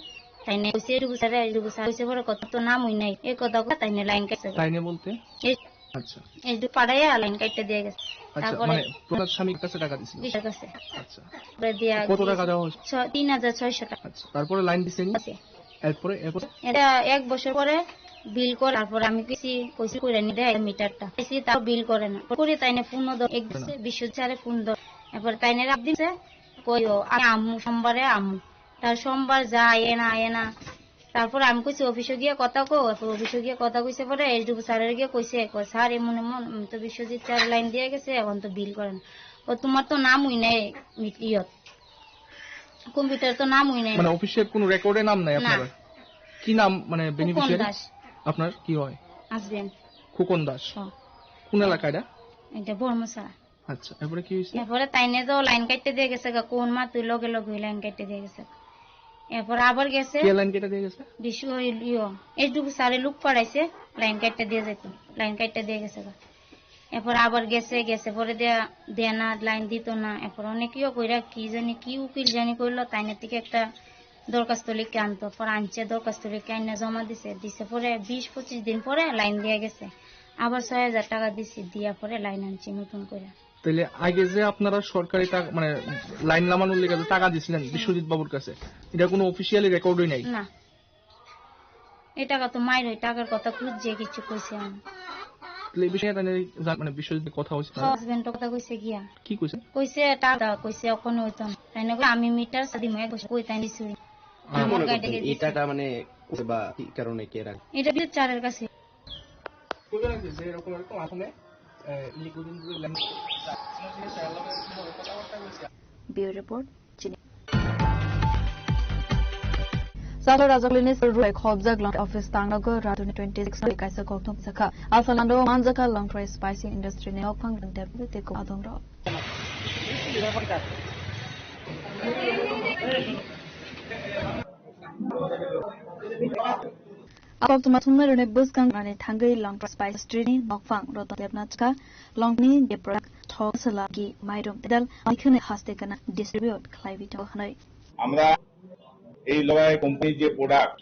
তাইনে কইছে এটুকু সারে কইছে পরে কত তো নাম হই নাই এই কথা তাইনে লাইন কাছে তাইনে বলতে আচ্ছা এইটুকু পাঠাইয়া লাইন কাটতে দিয়ে গেছে। আচ্ছা তারপরে মানে প্রধান স্বামীর কাছে টাকা দিছিল? বিশের কাছে। আচ্ছা দিয়া কত টাকা দেওয়া হয়েছে? 3600 টাকা। আচ্ছা তারপরে লাইন দিছেন? এরপরে এটা 1 বছর পরে বিল করে, তারপর আমি কইছি কইরা নি দেয় মিটারটা, কইছি তাও বিল করে না, করে তাইনে ফোন দাও এক দিছে বিশ্বচারে ফোন দাও, এরপর তাইনে রাত দিছে কইও আমি আম্মু সোমবারে আম্মু, তার সোমবার যায় না তারপর আমি কইছি অফিসে গিয়ে কথা কো, তারপর অফিসে গিয়ে কথা কইছে পরে এইটুকু স্যারের গিয়ে কইছে স্যার এমন তো বিশ্বজিৎ চার লাইন দিয়ে গেছে এখন তো বিল করেন। ও তোমার তো নাম হই নাই ইয়ত কম্পিউটার তো নাম হই নাই, মানে অফিসের কোনো রেকর্ডে নাম নাই আপনার? কি নাম মানে বেনিফিশিয়ারি আপনার কি হয়? হাজবেন্ড খোকন দাস। কোন এলাকা এটা? এটা বর্মসা। আচ্ছা এরপরে কি হইছে? এরপরে তাইনে তো লাইন কাটতে দিয়ে গেছে কোন মা তুই লগে লগে লাইন কাটতে দিয়ে গেছে। এরপর আবার গেছে কে লাইন কেটে দিয়ে গেছে? বিশ্ব এইটুকু সারে লুক পড়াইছে লাইন কাটতে দিয়ে যেত, লাইন কাটতে দিয়ে গেছে। এরপর আবার গেছে পরে দেয়া না লাইন দিত না। এরপর অনেকেও কইরা কি জানি কি উকিল জানি করলো, তাইনের থেকে একটা দরখাস্ত লিখে আনতো, পরে আনছে দরখাস্ত লিখে আইনে জমা দিছে পরে 20-25 দিন পরে লাইন দিয়ে গেছে। আবার 6000 টাকা দিছি, দিয়া পরে লাইন আনছি নতুন করে। তাহলে আগে যে আপনারা সরকারি মানে লাইন নামানোর লেগে টাকা দিছিলেন বিশ্বজিৎ বাবুর কাছে, এটা কোনো অফিসিয়ালি রেকর্ডই নাই? না, এই টাকা তো মাইর ওই টাকার কথা খুঁজছে কিছু কইছে আমি। এই বিষয়ে মানে বিশ্বজিৎ কথা হইছে? হাজবেন্ড কথা কইছে গিয়া কি কইছে? কইছে টাকা কইছে ওখানে হইতো না, তাই না আমি মিটার সাদি মই কই তাই দিছি। এই টাকা মানে বা কি কারণে কে রাখ? এটা বিদ্যুৎ চারের কাছে bureau report. Salo Rajaklini Survey Khobjak Long Office Tangnago Ratuni 26 Kaisa Koktum Saka Asalando Manjaka Long Tray Spicy Industry Ne Opang Debu Teko Adongro Akok Matummer ne Buskang Rani Tangai Long Tray Spicy Industry Nokfang Rotan Lebnachka Long Ni de Product Thok Salagi Maidum Dal Ikune Hastekana Distribute Clivito Hanai আমরা এই লড়াই কোম্পানির যে product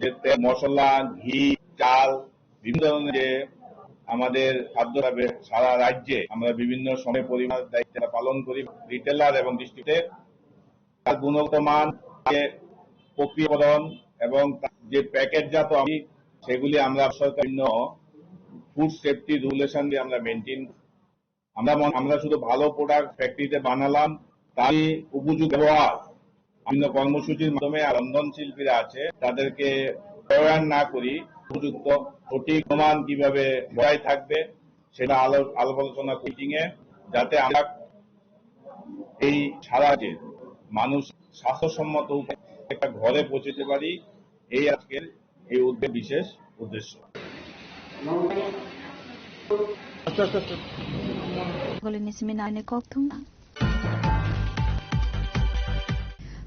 যে তেল মশলা ঘি চাল বিভিন্ন ধরনের যে আমাদের খাদ্য খাবে সারা রাজ্যে আমরা বিভিন্ন সময় পরিমাণ দায়িত্ব পালন করি রিটেলার এবং ডিস্ট্রিক্টে তার গুণগত মান প্রক্রিয়াকরণ এবং যে প্যাকেটজাত সেগুলি আমরা সরকার বিভিন্ন ফুড সেফটি রেগুলেশন দিয়ে আমরা মেনটেন আমরা শুধু ভালো প্রোডাক্ট ফ্যাক্টরিতে বানালাম তার উপযুক্ত ব্যবহার বিভিন্ন কর্মসূচির মাধ্যমে রন্ধন শিল্পীরা আছে তাদেরকে প্রয়োগ না করি উপযুক্ত সঠিক প্রমাণ কিভাবে বজায় থাকবে সেটা আলোচনা মিটিং এ যাতে আমরা এই সারা যে মানুষ স্বাস্থ্যসম্মত একটা ঘরে পৌঁছতে পারি, এই আজকের এই উদ্যোগ বিশেষ উদ্দেশ্য।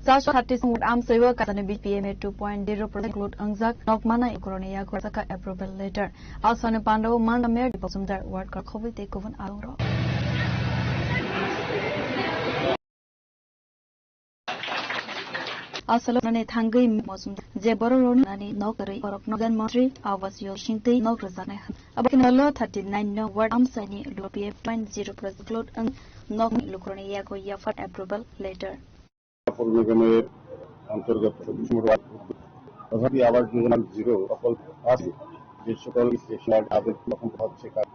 Sasha Hatis Mood Am Sewa Katane BPM 2.0 include Angzak Nokmana Ikoronia Korsaka approval later. Also ne Pando Manda Mer Deposumdar Word Kar Covid Takeover Alongro. Also ne Tangai Mosum Jeboro Nani Nokari or Nogan Montri Awas Yoshinte Nokrazane. Abakin Allo 39 no word Am Sani BPM 2.0 include Nok Lukronia Ko Yafat approval later. নিগমের অন্তর্গত তথাপি আবাস যোজনা 0 প্রকল্প আছে যে সকল station তাদের প্রথম হচ্ছে কাজ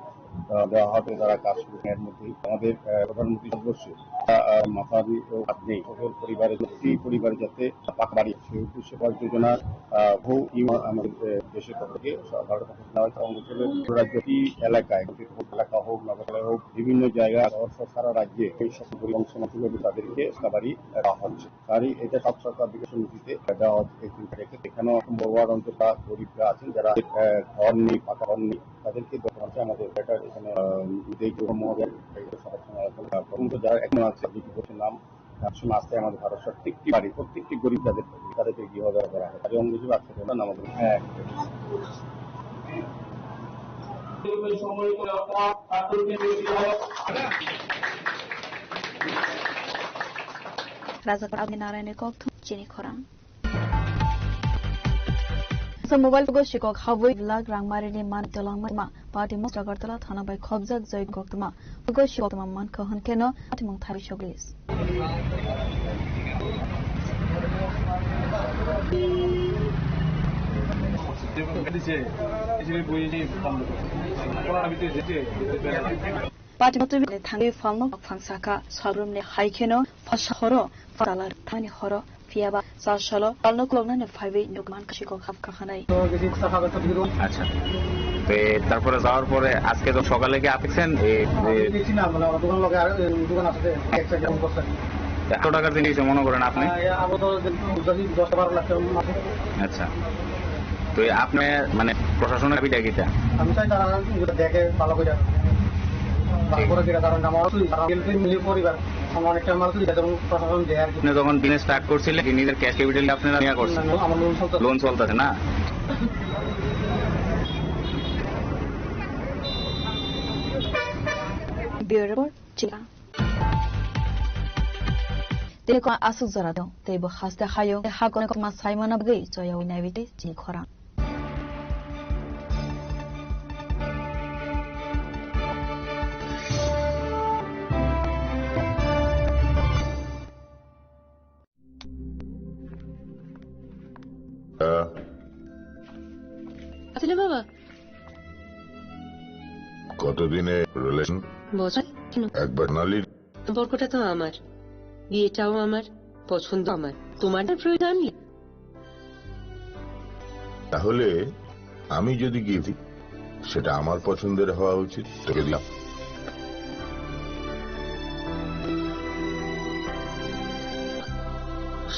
দেওয়া হবে যারা কাজ করছেন। এর মধ্যে আমাদের প্রধানমন্ত্রী সদস্য মাথাবি ও আপনি সকল পরিবারে যাতে পাকা বাড়ি সেই উদ্দেশ্যে আবাস যোজনা বহু আমাদের দেশের পক্ষ থেকে সরকারের পক্ষ থেকে নেওয়া হয়েছে। অঞ্চলের রাজ্যটি এলাকায় এলাকা হোক নগরালয় হোক বিভিন্ন জায়গা সারা রাজ্যে এই সকল অংশমাত্রভাবে তাদেরকে বাড়ি দেওয়া হচ্ছে। তারই এটা সব সরকার বিকাশ নীতিতে দেওয়া হচ্ছে। এখানেও বড় অঞ্চলটা গরিবরা আছেন যারা ঘর নেই পাকা ঘর নেই তাদেরকে দেওয়া হচ্ছে। আমাদের এখানে যারা এখন আছে নাম আসতে আমাদের ভারত প্রত্যেকটি গরিব তাদেরকে গৃহ দেওয়া করা হয়। তাদের অঙ্গ হিসেবে আছে আমাদের Raja Naরায়ণের কথা চিনি খরাং মোবাইল ফোন শিকক হাবই লাখ রাংমারিনি মান তেলাংমা পার্টি মস জাগারতলা থানা বাই খবজাক জয় গক্তমা ফোন শিকক মান খহন কেন আতিমং থাই সগলিস পার্টি মত থাঙ্গে ফালনো ফাংসাকা সাগরমনে হাইখেনো ফাশহর ফালার থানি হর ফিয়াবা সাশালো পালনো ক্লগনানে ফাইবে নুকমান কাশিকো খাপ খাখানাই আচ্ছা তো তারপরে যাওয়ার পরে আজকে তো সকালে কি আপেছেন এত টাকার জিনিস মনে করেন আপনি আচ্ছা তো আপনি মানে প্রশাসনের দাবিটা কিটা আমি চাই তারা দেখে ভালো করে যখন বিজনেস স্টার্ট করছিলেন নিজের ক্যাশ ক্যাপিটাল আপনারা নিয়ে করছেন লোন চলতেছে না Teko asuk zarado tebo haste hayo hakone ko masaimana bgai joya winavite jini khora আসলে বাবা কতদিনের রিলেশন বছর একবার নালির সম্পর্কটা তো আমার বিয়েটাও আমার পছন্দ আমার তোমার প্রয়োজন নেই তাহলে আমি যদি গিয়ে সেটা আমার পছন্দের হওয়া উচিত তোকে দিলাম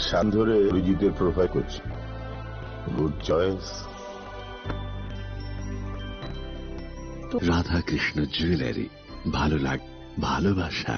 সান ধরে অরিজিতের প্রোফাইল করছি good choice Radha Krishna jewellery ভালো লাগ ভালোবাসা